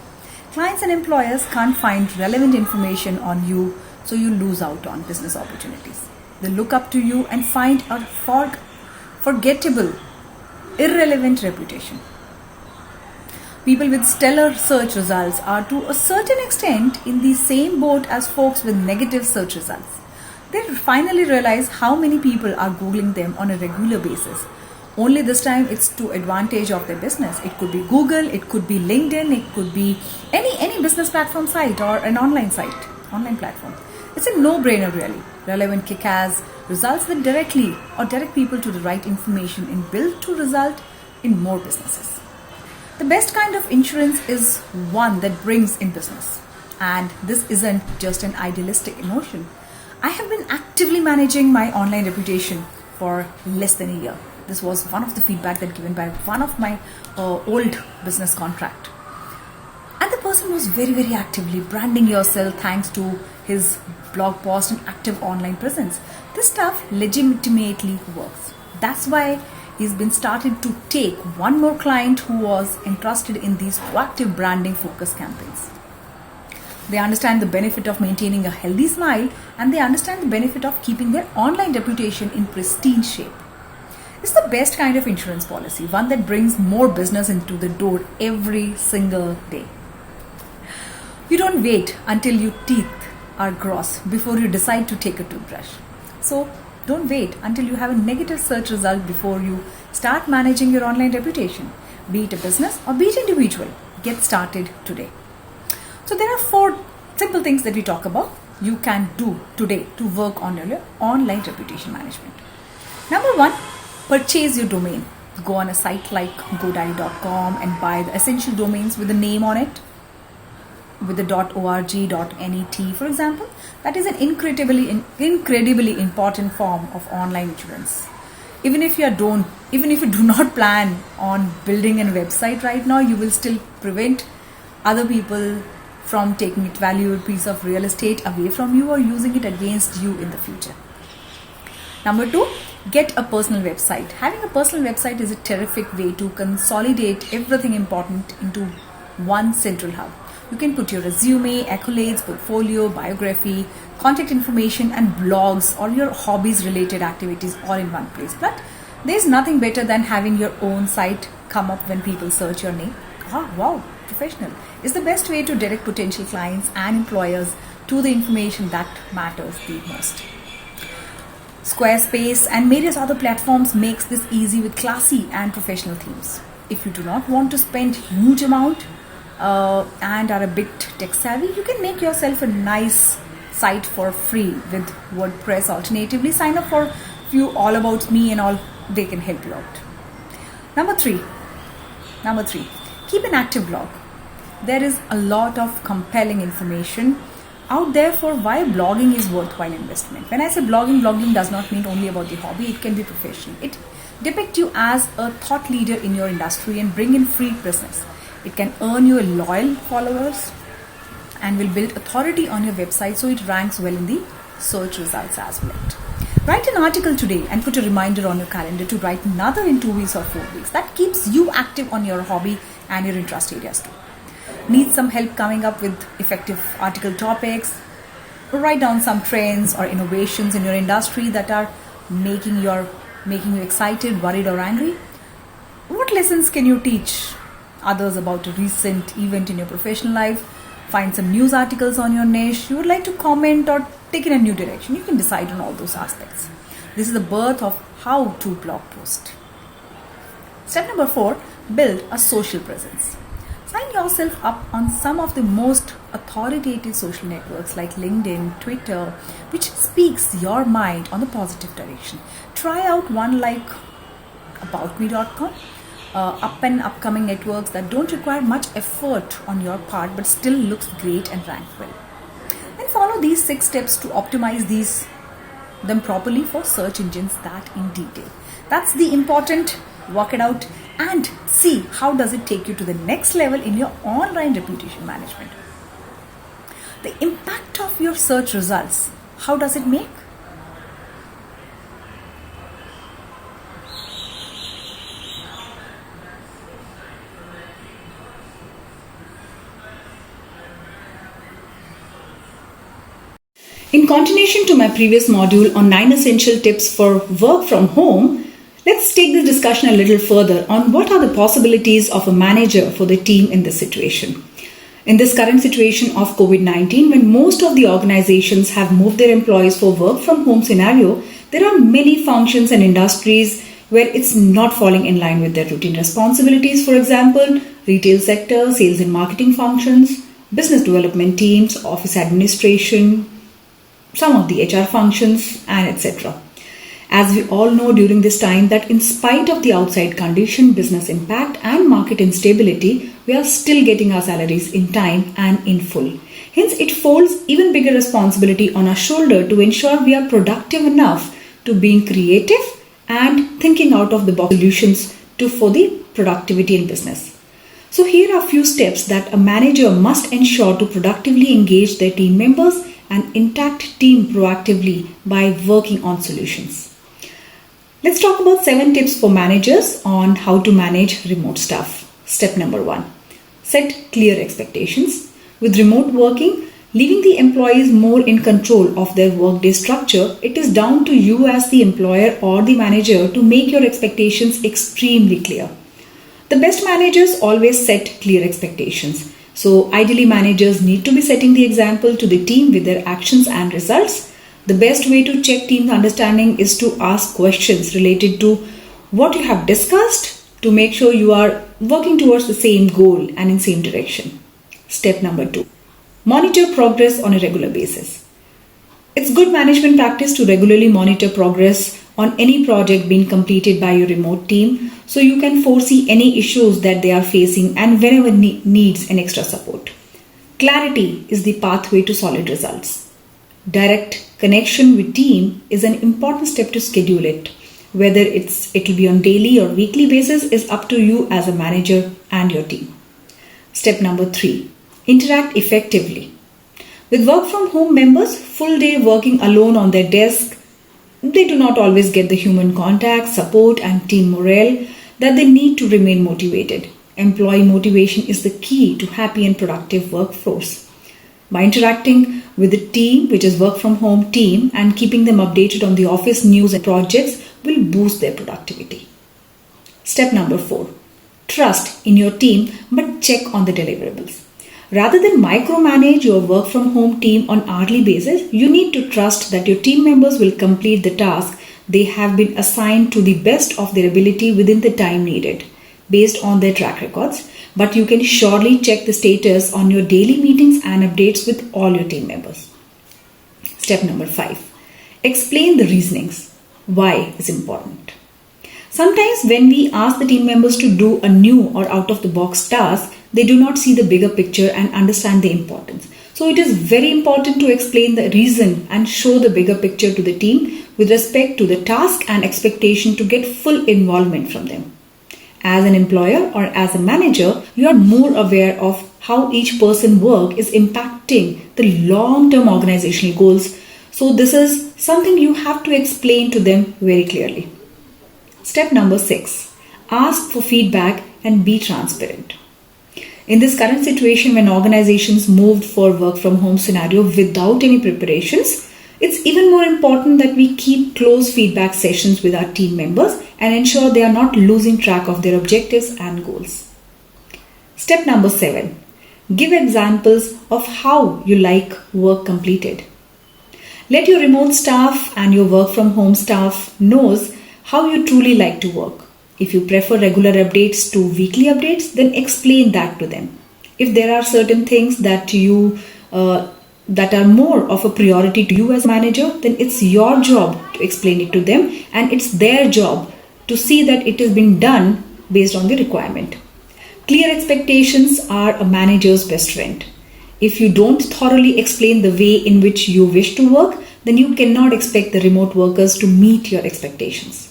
[SPEAKER 1] Clients and employers can't find relevant information on you, so you lose out on business opportunities. They look up to you and find a forgettable, irrelevant reputation. People with stellar search results are to a certain extent in the same boat as folks with negative search results. They finally realize how many people are Googling them on a regular basis. Only this time it's to advantage of their business. It could be Google, it could be LinkedIn, it could be any business platform site or an online platform. It's a no-brainer really. Relevant kick-ass results that direct people to the right information and build to result in more businesses. The best kind of insurance is one that brings in business. And this isn't just an idealistic notion. I have been actively managing my online reputation for less than a year. This was one of the feedback that given by one of my old business contract. And the person was very, very actively branding yourself thanks to his blog post and active online presence. This stuff legitimately works. That's why he's been started to take one more client who was interested in these proactive branding focus campaigns. They understand the benefit of maintaining a healthy smile, and they understand the benefit of keeping their online reputation in pristine shape. It's the best kind of insurance policy, one that brings more business into the door every single day. You don't wait until your teeth are gross before you decide to take a toothbrush. So don't wait until you have a negative search result before you start managing your online reputation. Be it a business or be it individual. get started today. So there are 4 simple things that we talk about you can do today to work on your online reputation management. Number 1, purchase your domain. Go on a site like godaddy.com and buy the essential domains with the name on it, with the .org, .net, for example. That is an incredibly important form of online insurance. Even if you do not plan on building a website right now, you will still prevent other people from taking a valuable piece of real estate away from you or using it against you in the future. Number 2, get a personal website. Having a personal website is a terrific way to consolidate everything important into one central hub. You can put your resume, accolades, portfolio, biography, contact information and blogs, all your hobbies related activities all in one place. But there's nothing better than having your own site come up when people search your name. Wow, professional is the best way to direct potential clients and employers to the information that matters the most. Squarespace and various other platforms makes this easy with classy and professional themes. If you do not want to spend huge amount and are a bit tech savvy, you can make yourself a nice site for free with WordPress. Alternatively, sign up for few All About Me and all, they can help you out. Number three, keep an active blog. There is a lot of compelling information out there for why blogging is worthwhile investment. When I say blogging does not mean only about the hobby, it can be professional. It depicts you as a thought leader in your industry and bring in free business. It can earn you loyal followers and will build authority on your website so it ranks well in the search results as well. Write an article today and put a reminder on your calendar to write another in 2 weeks or 4 weeks. That keeps you active on your hobby and your interest areas too. Need some help coming up with effective article topics? Write down some trends or innovations in your industry that are making you excited, worried or angry. What lessons can you teach others about a recent event in your professional life? Find some news articles on your niche you would like to comment or take in a new direction. You can decide on all those aspects. This is the birth of how to blog post. Step number 4, build a social presence. Sign yourself up on some of the most authoritative social networks like LinkedIn, Twitter, which speaks your mind on the positive direction. Try out one like aboutme.com, up and upcoming networks that don't require much effort on your part but still looks great and rank well. And follow these 6 steps to optimize them properly for search engines that in detail. That's the important. Work it out and see how does it take you to the next level in your online reputation management. The impact of your search results, how does it make? In continuation to my previous module on 9 essential tips for work from home, let's take this discussion a little further on what are the possibilities of a manager for the team in this situation. In this current situation of COVID-19, when most of the organizations have moved their employees for work from home scenario, there are many functions and industries where it's not falling in line with their routine responsibilities. For example, retail sector, sales and marketing functions, business development teams, office administration, some of the HR functions, and etc. As we all know during this time that in spite of the outside condition, business impact and market instability, we are still getting our salaries in time and in full. Hence, it falls even bigger responsibility on our shoulder to ensure we are productive enough to being creative and thinking out of the box solutions for the productivity in business. So here are a few steps that a manager must ensure to productively engage their team members and intact team proactively by working on solutions. Let's talk about 7 tips for managers on how to manage remote staff. Step number 1, set clear expectations. With remote working, leaving the employees more in control of their workday structure, it is down to you as the employer or the manager to make your expectations extremely clear. The best managers always set clear expectations. So ideally, managers need to be setting the example to the team with their actions and results. The best way to check team understanding is to ask questions related to what you have discussed to make sure you are working towards the same goal and in same direction. Step number 2. Monitor progress on a regular basis. It's good management practice to regularly monitor progress on any project being completed by your remote team so you can foresee any issues that they are facing and wherever needs an extra support. Clarity is the pathway to solid results. Direct connection with team is an important step to schedule it. Whether it'll be on daily or weekly basis is up to you as a manager and your team. Step number 3. Interact effectively. With work from home members full day working alone on their desk, they do not always get the human contact, support and team morale that they need to remain motivated. Employee motivation is the key to happy and productive workforce. By interacting with the team, which is work from home team, and keeping them updated on the office news and projects will boost their productivity. Step number 4. Trust in your team but check on the deliverables. Rather than micromanage your work from home team on hourly basis, you need to trust that your team members will complete the task they have been assigned to the best of their ability within the time needed, based on their track records. But you can surely check the status on your daily meetings and updates with all your team members. Step number 5. Explain the reasonings. Why is important. Sometimes when we ask the team members to do a new or out of the box task, they do not see the bigger picture and understand the importance. So it is very important to explain the reason and show the bigger picture to the team with respect to the task and expectation to get full involvement from them. As an employer or as a manager, you are more aware of how each person's work is impacting the long-term organizational goals. So this is something you have to explain to them very clearly. Step number 6. Ask for feedback and be transparent. In this current situation when organizations moved for work from home scenario without any preparations, it's even more important that we keep close feedback sessions with our team members and ensure they are not losing track of their objectives and goals. Step number 7. Give examples of how you like work completed. Let your remote staff and your work from home staff knows how you truly like to work. If you prefer regular updates to weekly updates, then explain that to them. If there are certain things that that are more of a priority to you as manager, then it's your job to explain it to them and it's their job to see that it is being done based on the requirement. Clear expectations are a manager's best friend. If you don't thoroughly explain the way in which you wish to work, then you cannot expect the remote workers to meet your expectations.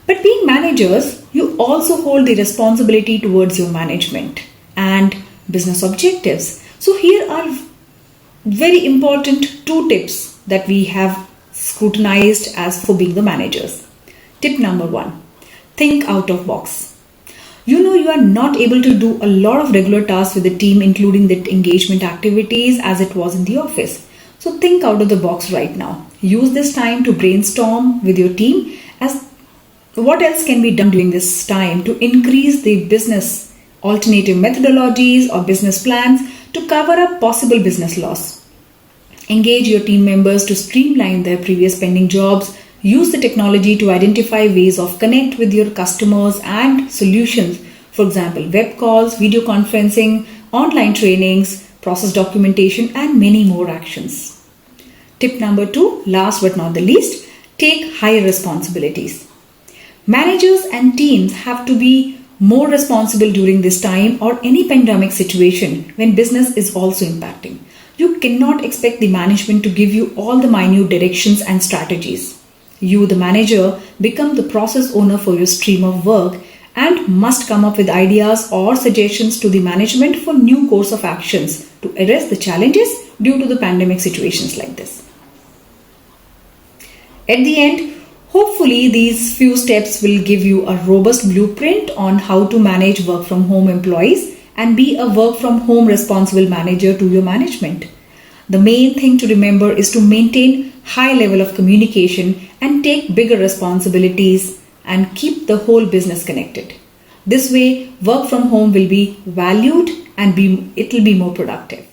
[SPEAKER 1] But being managers, you also hold the responsibility towards your management and business objectives. So here are very important 2 tips that we have scrutinized as for being the managers. Tip number 1. Think out of box. You know you are not able to do a lot of regular tasks with the team, including the engagement activities as it was in the office. So think out of the box right now. Use this time to brainstorm with your team as what else can be done during this time to increase the business alternative methodologies or business plans to cover up possible business loss. Engage your team members to streamline their previous pending jobs. Use the technology to identify ways of connect with your customers and solutions. For example, web calls, video conferencing, online trainings, process documentation, and many more actions. Tip number 2, last but not the least, take higher responsibilities. Managers and teams have to be more responsible during this time or any pandemic situation when business is also impacting. You cannot expect the management to give you all the minute directions and strategies. You, the manager, become the process owner for your stream of work and must come up with ideas or suggestions to the management for new course of actions to address the challenges due to the pandemic situations like this. At the end, hopefully, these few steps will give you a robust blueprint on how to manage work from home employees and be a work from home responsible manager to your management. The main thing to remember is to maintain high level of communication and take bigger responsibilities and keep the whole business connected. This way, work from home will be valued and it will be more productive.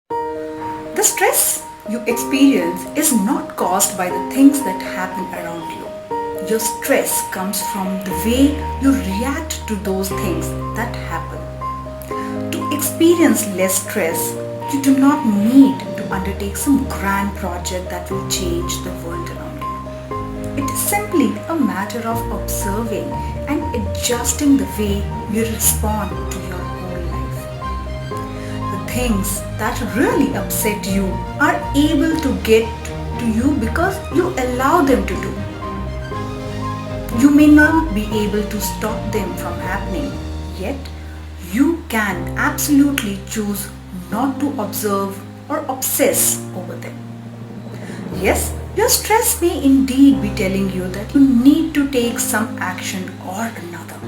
[SPEAKER 1] The stress you experience is not caused by the things that happen around you. Your stress comes from the way you react to those things that happen. To experience less stress, you do not need to undertake some grand project that will change the world around you. It is simply a matter of observing and adjusting the way you respond to your whole life. The things that really upset you are able to get to you because you allow them to do. You may not be able to stop them from happening, yet you can absolutely choose not to observe or obsess over them. Yes, your stress may indeed be telling you that you need to take some action or another.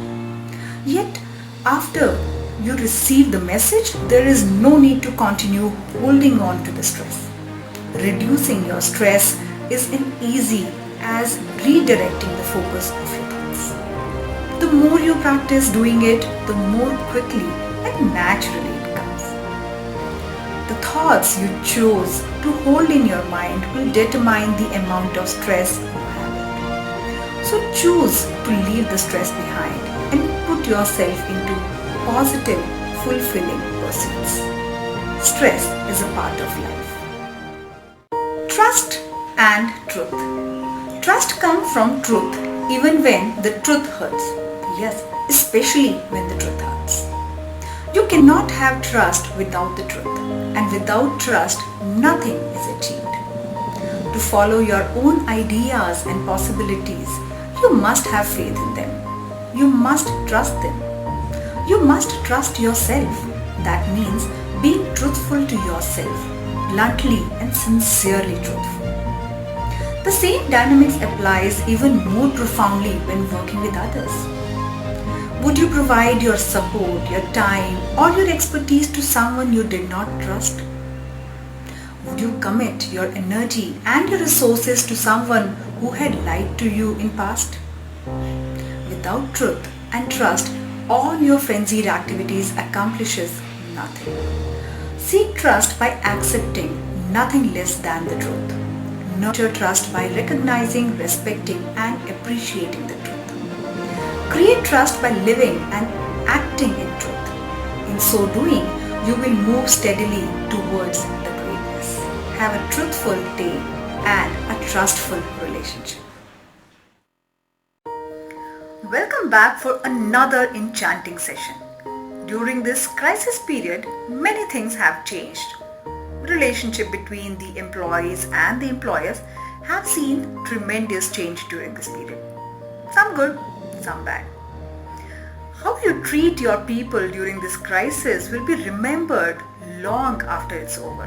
[SPEAKER 1] Yet, after you receive the message, there is no need to continue holding on to the stress. Reducing your stress is as easy as redirecting the focus of your thoughts. The more you practice doing it, the more quickly and naturally it comes. The thoughts you choose to hold in your mind will determine the amount of stress you have. So choose to leave the stress behind and put yourself into positive, fulfilling pursuits. Stress is a part of life. Trust and truth. Trust comes from truth even when the truth hurts. Yes, especially when the truth hurts. You cannot have trust without the truth, and without trust, nothing is achieved. To follow your own ideas and possibilities, you must have faith in them. You must trust them. You must trust yourself. That means being truthful to yourself, bluntly and sincerely truthful. The same dynamics applies even more profoundly when working with others. Would you provide your support, your time, or your expertise to someone you did not trust? Would you commit your energy and your resources to someone who had lied to you in past? Without truth and trust, all your frenzied activities accomplishes nothing. Seek trust by accepting nothing less than the truth. Nurture trust by recognizing, respecting, and appreciating the truth. Create trust by living and acting in truth. In so doing, you will move steadily towards the greatness. Have a truthful day and a trustful relationship. Welcome back for another enchanting session. During this crisis period, many things have changed. Relationship between the employees and the employers have seen tremendous change during this period. Some good, some bad. How you treat your people during this crisis will be remembered long after it's over.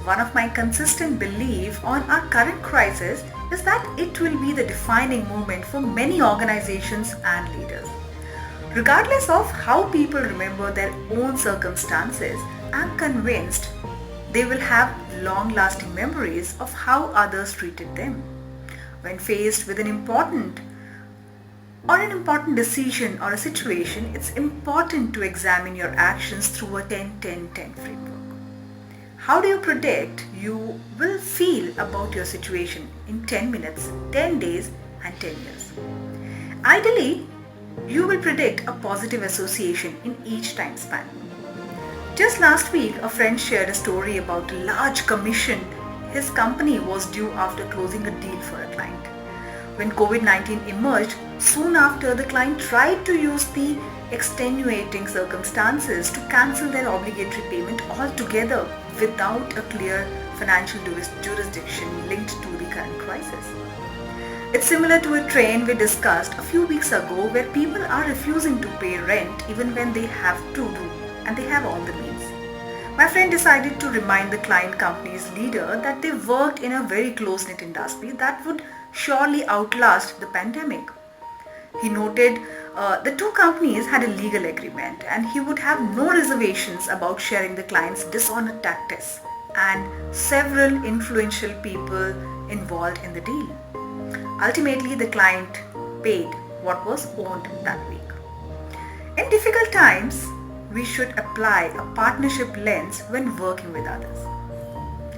[SPEAKER 1] One of my consistent beliefs on our current crisis is that it will be the defining moment for many organizations and leaders. Regardless of how people remember their own circumstances, I'm convinced they will have long-lasting memories of how others treated them. When faced with an important decision or a situation, it's important to examine your actions through a 10-10-10 framework. How do you predict you will feel about your situation in 10 minutes, 10 days, and 10 years? Ideally, you will predict a positive association in each time span. Just last week, a friend shared a story about a large commission his company was due after closing a deal for a client. When COVID-19 emerged, soon after the client tried to use the extenuating circumstances to cancel their obligatory payment altogether without a clear financial jurisdiction linked to the current crisis. It's similar to a trend we discussed a few weeks ago where people are refusing to pay rent even when they have to do and they have all the means. My friend decided to remind the client company's leader that they worked in a very close-knit industry that would surely outlast the pandemic. He noted the two companies had a legal agreement and he would have no reservations about sharing the client's dishonest tactics and several influential people involved in the deal. Ultimately, the client paid what was owed that week. In difficult times, we should apply a partnership lens when working with others.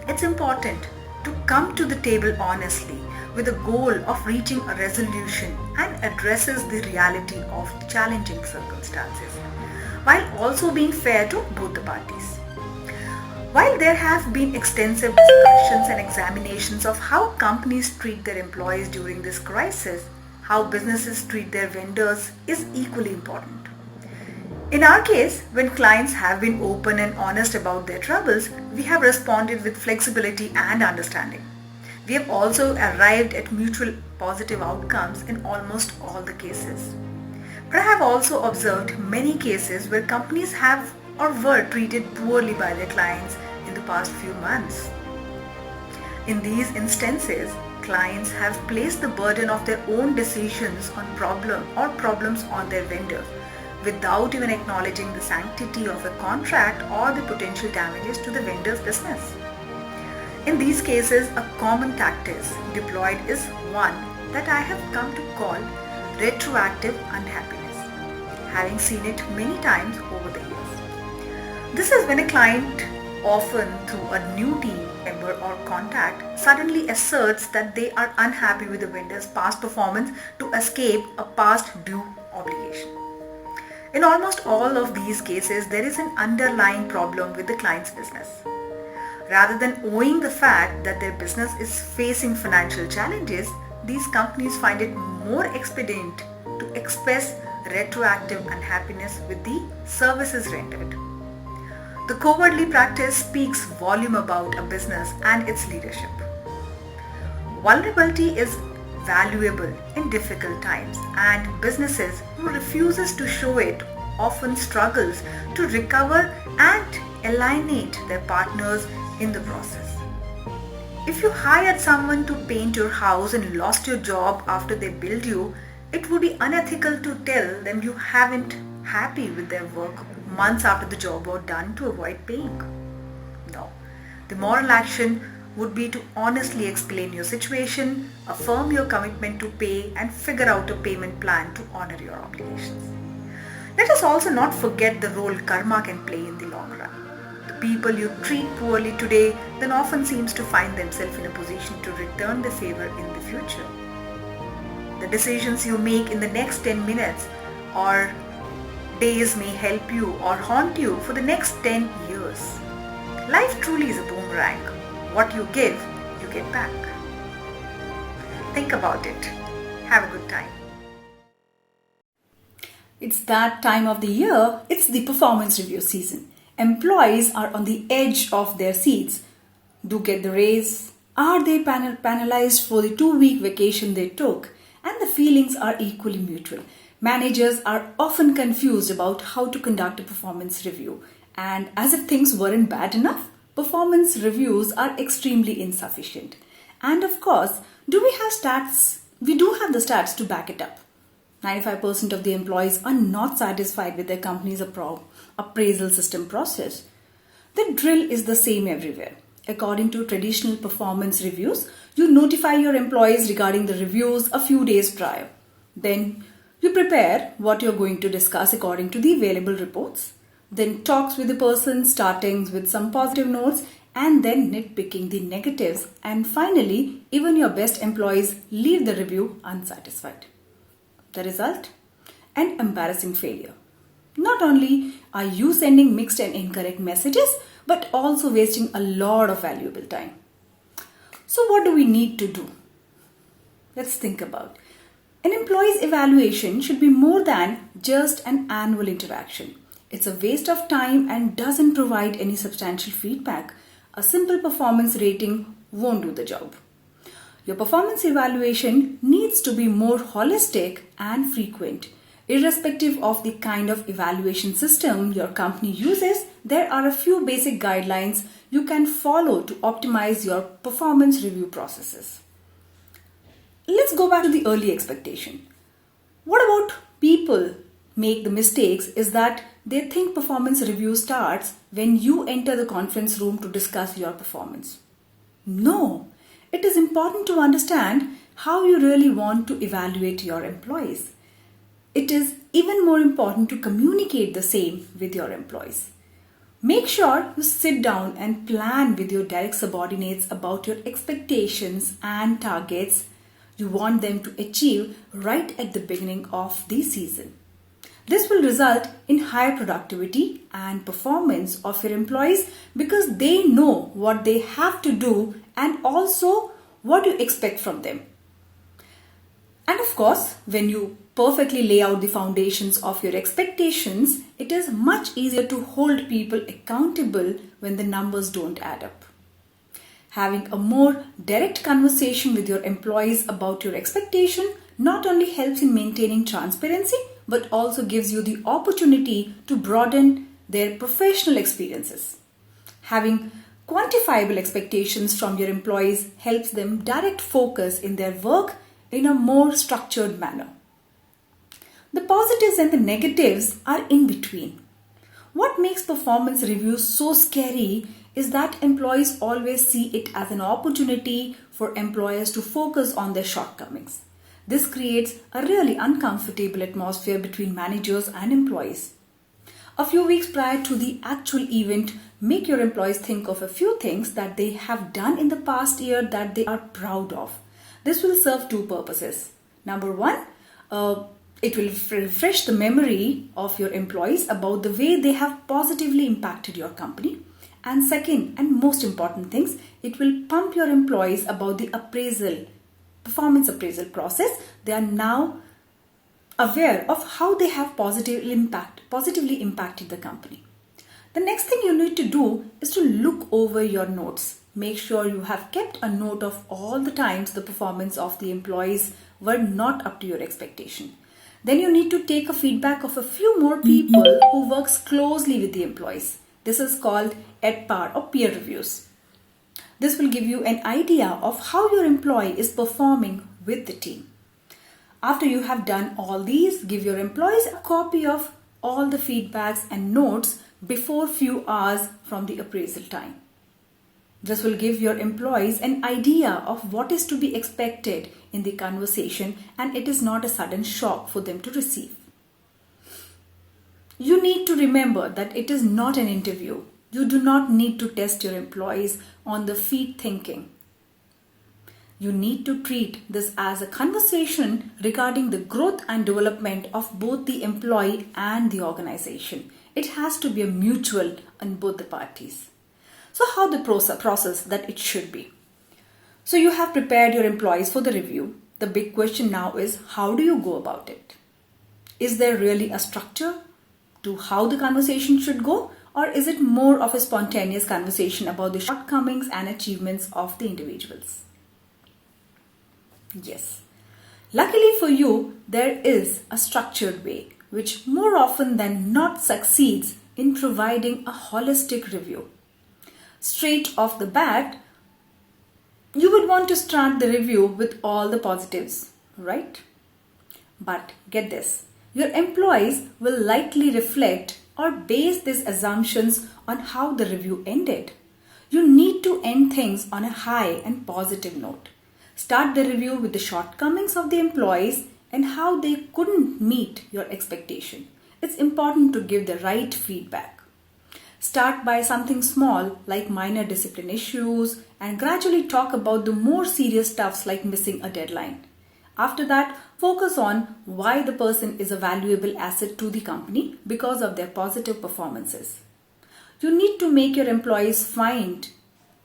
[SPEAKER 1] It's important to come to the table honestly with the goal of reaching a resolution and addresses the reality of challenging circumstances, while also being fair to both the parties. While there have been extensive discussions and examinations of how companies treat their employees during this crisis, how businesses treat their vendors is equally important. In our case, when clients have been open and honest about their troubles, we have responded with flexibility and understanding. We have also arrived at mutual positive outcomes in almost all the cases. But I have also observed many cases where companies have or were treated poorly by their clients in the past few months. In these instances, clients have placed the burden of their own decisions on problems on their vendors without even acknowledging the sanctity of a contract or the potential damages to the vendor's business. In these cases, a common tactic deployed is one that I have come to call retroactive unhappiness, having seen it many times over the years. This is when a client, often through a new team member or contact, suddenly asserts that they are unhappy with the vendor's past performance to escape a past due obligation. In almost all of these cases, there is an underlying problem with the client's business. Rather than owing the fact that their business is facing financial challenges, these companies find it more expedient to express retroactive unhappiness with the services rendered. The cowardly practice speaks volume about a business and its leadership. Vulnerability is valuable in difficult times, and businesses who refuses to show it often struggles to recover and alienate their partners in the process. If you hired someone to paint your house and lost your job after they billed you, it would be unethical to tell them you haven't happy with their work months after the job was done to avoid paying. No, the moral action would be to honestly explain your situation, affirm your commitment to pay, and figure out a payment plan to honor your obligations. Let us also not forget the role karma can play in the long run. The people you treat poorly today then often seems to find themselves in a position to return the favor in the future. The decisions you make in the next 10 minutes or days may help you or haunt you for the next 10 years. Life truly is a boomerang. What you give, you get back. Think about it. Have a good time. It's that time of the year. It's the performance review season. Employees are on the edge of their seats. Do get the raise? Are they penalized for the 2-week vacation they took? And the feelings are equally mutual. Managers are often confused about how to conduct a performance review. And as if things weren't bad enough, performance reviews are extremely insufficient. And of course, do we have stats? We do have the stats to back it up. 95% of the employees are not satisfied with their company's appraisal system process. The drill is the same everywhere. According to traditional performance reviews, you notify your employees regarding the reviews a few days prior. Then you prepare what you're going to discuss according to the available reports. Then talks with the person, starting with some positive notes and then nitpicking the negatives. And finally, even your best employees leave the review unsatisfied. The result? An embarrassing failure. Not only are you sending mixed and incorrect messages, but also wasting a lot of valuable time. So what do we need to do? Let's think about. An employee's evaluation should be more than just an annual interaction. It's a waste of time and doesn't provide any substantial feedback. A simple performance rating won't do the job. Your performance evaluation needs to be more holistic and frequent. Irrespective of the kind of evaluation system your company uses, there are a few basic guidelines you can follow to optimize your performance review processes. Let's go back to the early expectation. What about people make the mistakes is that they think performance review starts when you enter the conference room to discuss your performance. No, it is important to understand how you really want to evaluate your employees. It is even more important to communicate the same with your employees. Make sure you sit down and plan with your direct subordinates about your expectations and targets you want them to achieve right at the beginning of the season. This will result in higher productivity and performance of your employees because they know what they have to do and also what you expect from them. And of course, when you perfectly lay out the foundations of your expectations, it is much easier to hold people accountable when the numbers don't add up. Having a more direct conversation with your employees about your expectation not only helps in maintaining transparency, but also gives you the opportunity to broaden their professional experiences. Having quantifiable expectations from your employees helps them direct focus in their work in a more structured manner. The positives and the negatives are in between. What makes performance reviews so scary is that employees always see it as an opportunity for employers to focus on their shortcomings. This creates a really uncomfortable atmosphere between managers and employees. A few weeks prior to the actual event, make your employees think of a few things that they have done in the past year that they are proud of. This will serve two purposes. Number one, it will refresh the memory of your employees about the way they have positively impacted your company. And second, and most important things, it will pump your employees about the performance appraisal process. They are now aware of how they have positively impacted the company. The next thing you need to do is to look over your notes. Make sure you have kept a note of all the times the performance of the employees were not up to your expectation. Then you need to take a feedback of a few more people who works closely with the employees. This is called at-par or peer reviews. This will give you an idea of how your employee is performing with the team. After you have done all these, give your employees a copy of all the feedbacks and notes before few hours from the appraisal time. This will give your employees an idea of what is to be expected in the conversation, and it is not a sudden shock for them to receive. You need to remember that it is not an interview. You do not need to test your employees on the feet thinking. You need to treat this as a conversation regarding the growth and development of both the employee and the organization. It has to be a mutual on both the parties. So how the process that it should be. So you have prepared your employees for the review. The big question now is, how do you go about it? Is there really a structure to how the conversation should go, or is it more of a spontaneous conversation about the shortcomings and achievements of the individuals? Yes. Luckily for you, there is a structured way which more often than not succeeds in providing a holistic review. Straight off the bat, you would want to start the review with all the positives, right? But get this, your employees will likely reflect or base these assumptions on how the review ended. You need to end things on a high and positive note. Start the review with the shortcomings of the employees and how they couldn't meet your expectation. It's important to give the right feedback. Start by something small like minor discipline issues and gradually talk about the more serious stuffs like missing a deadline. After that, focus on why the person is a valuable asset to the company because of their positive performances. You need to make your employees find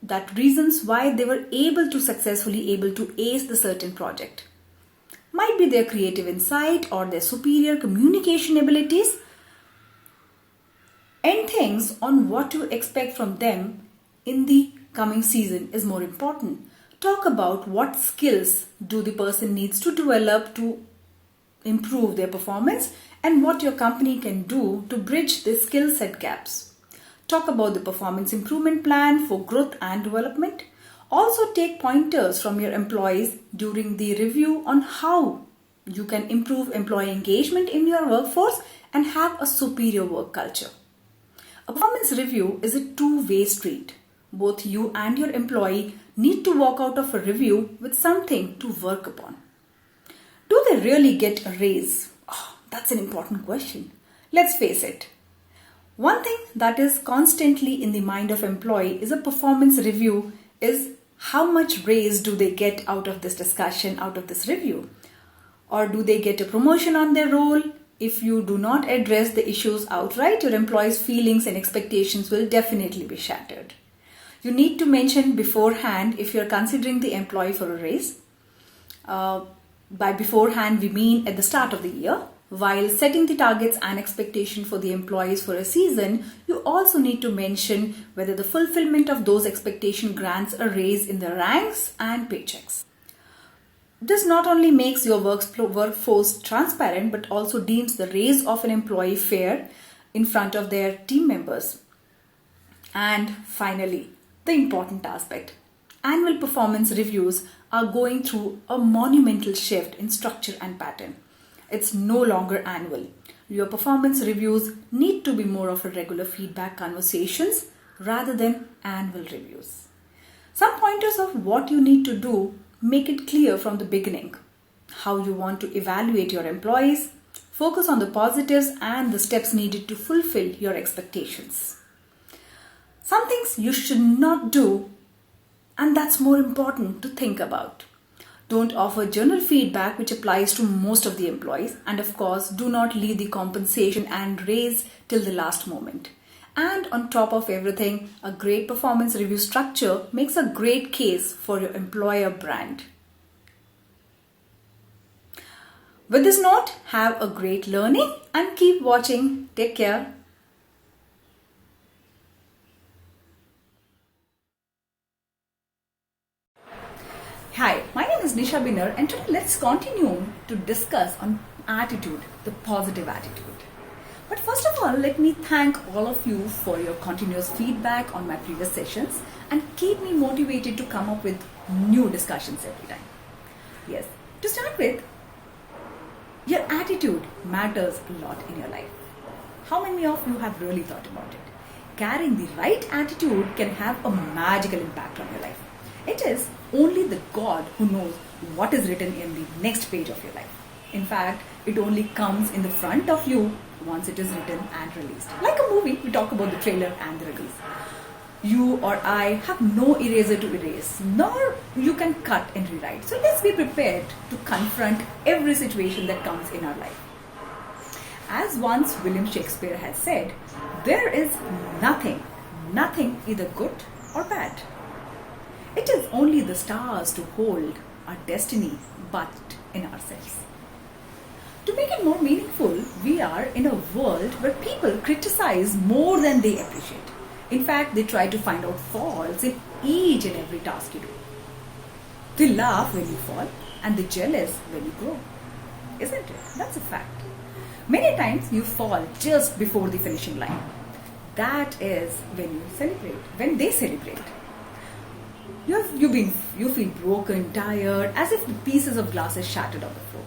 [SPEAKER 1] that reasons why they were able to successfully ace the certain project. Might be their creative insight or their superior communication abilities. End things on what to expect from them in the coming season is more important. Talk about what skills do the person needs to develop to improve their performance and what your company can do to bridge the skill set gaps. Talk about the performance improvement plan for growth and development. Also take pointers from your employees during the review on how you can improve employee engagement in your workforce and have a superior work culture. A performance review is a two-way street. Both you and your employee need to walk out of a review with something to work upon. Do they really get a raise? Oh, that's an important question. Let's face it. One thing that is constantly in the mind of employee is a performance review is how much raise do they get out of this discussion, out of this review? Or do they get a promotion on their role? If you do not address the issues outright, your employees' feelings and expectations will definitely be shattered. You need to mention beforehand if you're considering the employee for a raise. By beforehand, we mean at the start of the year. While setting the targets and expectation for the employees for a season, you also need to mention whether the fulfillment of those expectations grants a raise in the ranks and paychecks. This not only makes your workforce transparent but also deems the raise of an employee fair in front of their team members. And finally, the important aspect. Annual performance reviews are going through a monumental shift in structure and pattern. It's no longer annual. Your performance reviews need to be more of a regular feedback conversations rather than annual reviews. Some pointers of what you need to do: make it clear from the beginning how you want to evaluate your employees, focus on the positives and the steps needed to fulfill your expectations. Some things you should not do, and that's more important to think about. Don't offer general feedback which applies to most of the employees, and of course do not leave the compensation and raise till the last moment. And on top of everything, a great performance review structure makes a great case for your employer brand. With this note, have a great learning and keep watching. Take care. Hi, my name is Nisha Binner, and today let's continue to discuss on attitude, the positive attitude. But first of all, let me thank all of you for your continuous feedback on my previous sessions and keep me motivated to come up with new discussions every time. Yes, to start with, your attitude matters a lot in your life. How many of you have really thought about it? Carrying the right attitude can have a magical impact on your life. It is only the God who knows what is written in the next page of your life. In fact, it only comes in the front of you once it is written and released. Like a movie, we talk about the trailer and the release. You or I have no eraser to erase, nor you can cut and rewrite. So let's be prepared to confront every situation that comes in our life. As once William Shakespeare has said, there is nothing either good or bad. It is only the stars to hold our destiny but in ourselves. To make it more meaningful, we are in a world where people criticize more than they appreciate. In fact, they try to find out faults in each and every task you do. They laugh when you fall and they're jealous when you grow. Isn't it? That's a fact. Many times you fall just before the finishing line. That is when they celebrate. You feel broken, tired, as if the pieces of glass are shattered on the floor.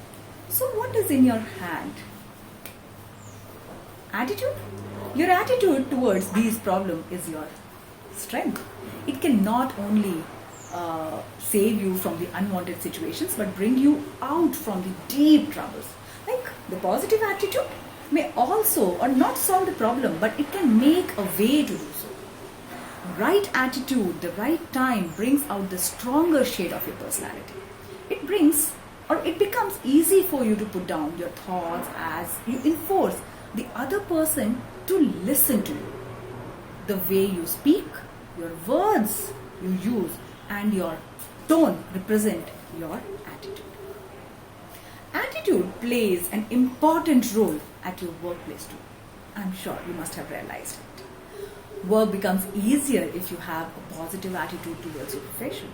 [SPEAKER 1] So what is in your hand? Attitude? Your attitude towards these problems is your strength. It can not only save you from the unwanted situations but bring you out from the deep troubles. Like the positive attitude may also or not solve the problem, but it can make a way to do so. Right attitude, the right time brings out the stronger shade of your personality. It becomes easy for you to put down your thoughts as you enforce the other person to listen to you. The way you speak, your words you use, and your tone represent your attitude. Attitude plays an important role at your workplace too. I'm sure you must have realized it. Work becomes easier if you have a positive attitude towards your profession.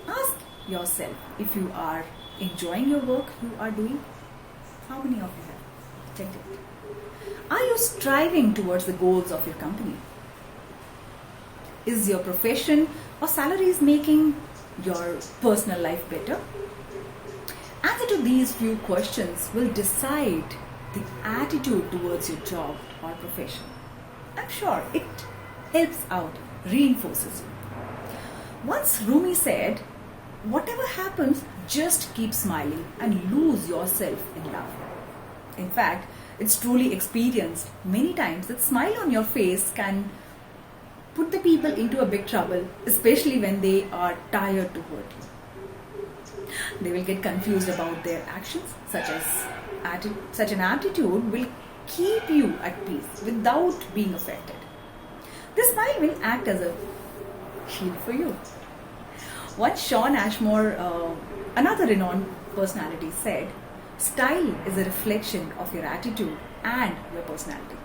[SPEAKER 1] Ask yourself if you are enjoying your work you are doing. How many of you have checked it? Are you striving towards the goals of your company? Is your profession or salary is making your personal life better? Answer to these few questions will decide the attitude towards your job or profession. I'm sure it helps out, reinforces you. Once Rumi said, whatever happens, just keep smiling and lose yourself in love. In fact, it's truly experienced many times, that smile on your face can put the people into a big trouble, especially when they are tired to hurt you. They will get confused about their actions, such an attitude will keep you at peace without being affected. This smile will act as a shield for you. Once Sean Ashmore, another renowned personality, said, "Style is a reflection of your attitude and your personality."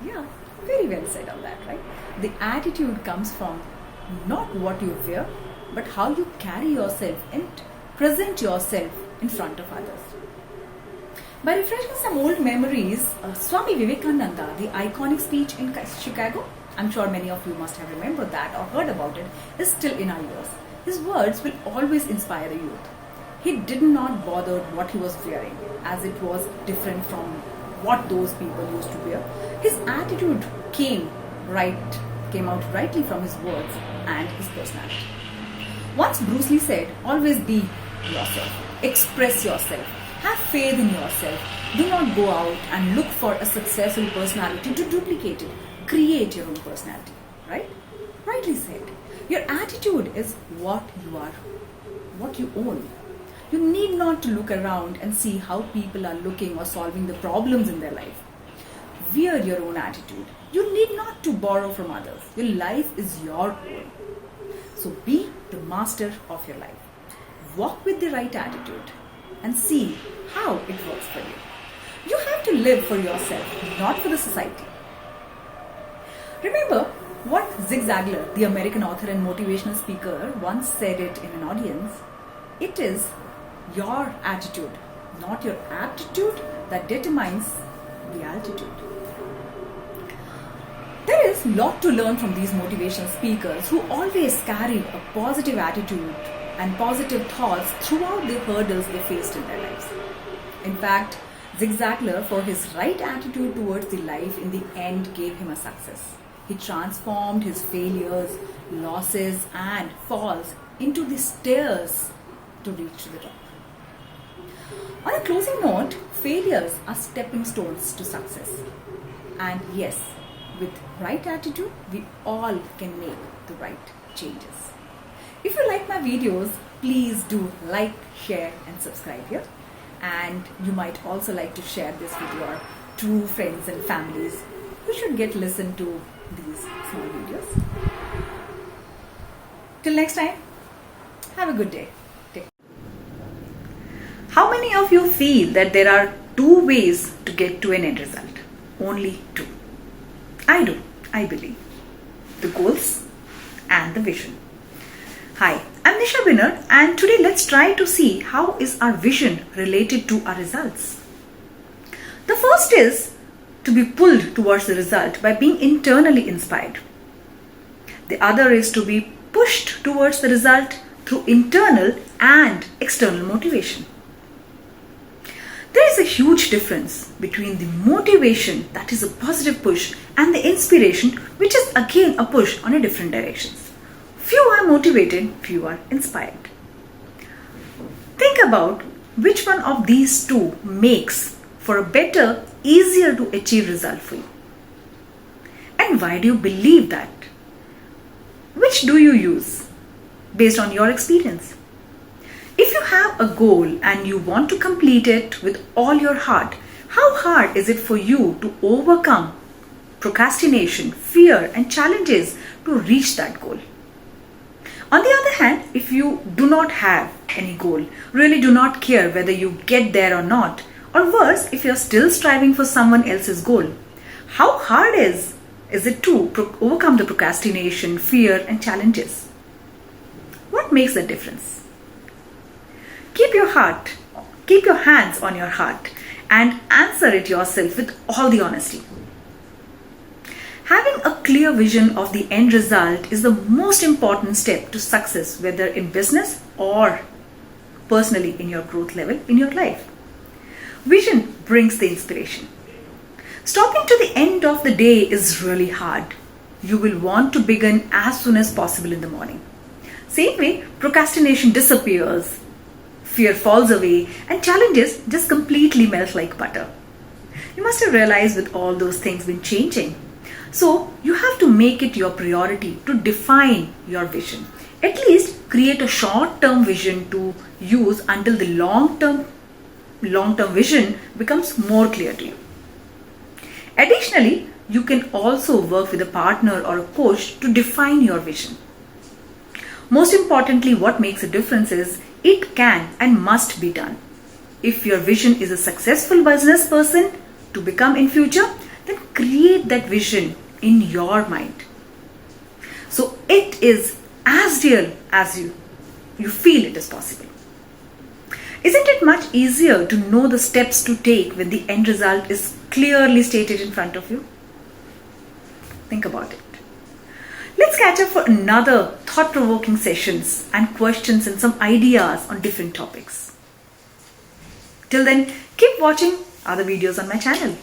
[SPEAKER 1] Yeah, very well said on that, right? The attitude comes from not what you wear, but how you carry yourself and present yourself in front of others. By refreshing some old memories, Swami Vivekananda, the iconic speech in Chicago, I'm sure many of you must have remembered that or heard about it, is still in our ears. His words will always inspire the youth. He did not bother what he was wearing, as it was different from what those people used to wear. His attitude came out rightly from his words and his personality. Once Bruce Lee said, "Always be yourself, express yourself, have faith in yourself. Do not go out and look for a successful personality to duplicate it. Create your own personality." Right? Rightly said. Your attitude is what you are, what you own. You need not to look around and see how people are looking or solving the problems in their life. Wear your own attitude. You need not to borrow from others. Your life is your own. So be the master of your life. Walk with the right attitude and see how it works for you. You have to live for yourself, not for the society. Remember what Zig Ziglar, the American author and motivational speaker, once said it in an audience. It is your attitude, not your aptitude, that determines the altitude. There is a lot to learn from these motivational speakers who always carried a positive attitude and positive thoughts throughout the hurdles they faced in their lives. In fact, Zig Ziglar, for his right attitude towards the life, in the end gave him a success. He transformed his failures, losses and falls into the stairs to reach the top. On a closing note, failures are stepping stones to success. And yes, with right attitude, we all can make the right changes. If you like my videos, please do like, share and subscribe here. And you might also like to share this with your true friends and families who should get listen to these small videos. Till next time, have a good day. How many of you feel that there are two ways to get to an end result? Only two. I do. I believe. The goals and the vision. Hi, I'm Nisha Binner, and today let's try to see how is our vision related to our results. The first is to be pulled towards the result by being internally inspired. The other is to be pushed towards the result through internal and external motivation. There is a huge difference between the motivation, that is a positive push, and the inspiration, which is again a push on a different directions. Few are motivated, few are inspired. Think about which one of these two makes for a better, easier to achieve result for you. And why do you believe that? Which do you use based on your experience? If you have a goal and you want to complete it with all your heart, how hard is it for you to overcome procrastination, fear and challenges to reach that goal? On the other hand, if you do not have any goal, really do not care whether you get there or not, or worse, if you're still striving for someone else's goal, how hard is it to overcome the procrastination, fear and challenges? What makes the difference? Keep your hands on your heart and answer it yourself with all the honesty. Having a clear vision of the end result is the most important step to success, whether in business or personally in your growth level in your life. Vision brings the inspiration. Stopping to the end of the day is really hard. You will want to begin as soon as possible in the morning. Same way, procrastination disappears, fear falls away, and challenges just completely melt like butter. You must have realized with all those things been changing. So you have to make it your priority to define your vision. At least create a short-term vision to use until the long-term vision becomes more clear to you. Additionally, you can also work with a partner or a coach to define your vision. Most importantly, what makes a difference is it can and must be done. If your vision is a successful business person to become in future, then create that vision in your mind. So it is as real as you feel it is possible. Isn't it much easier to know the steps to take when the end result is clearly stated in front of you? Think about it. Let's catch up for another thought-provoking sessions and questions and some ideas on different topics. Till then, keep watching other videos on my channel.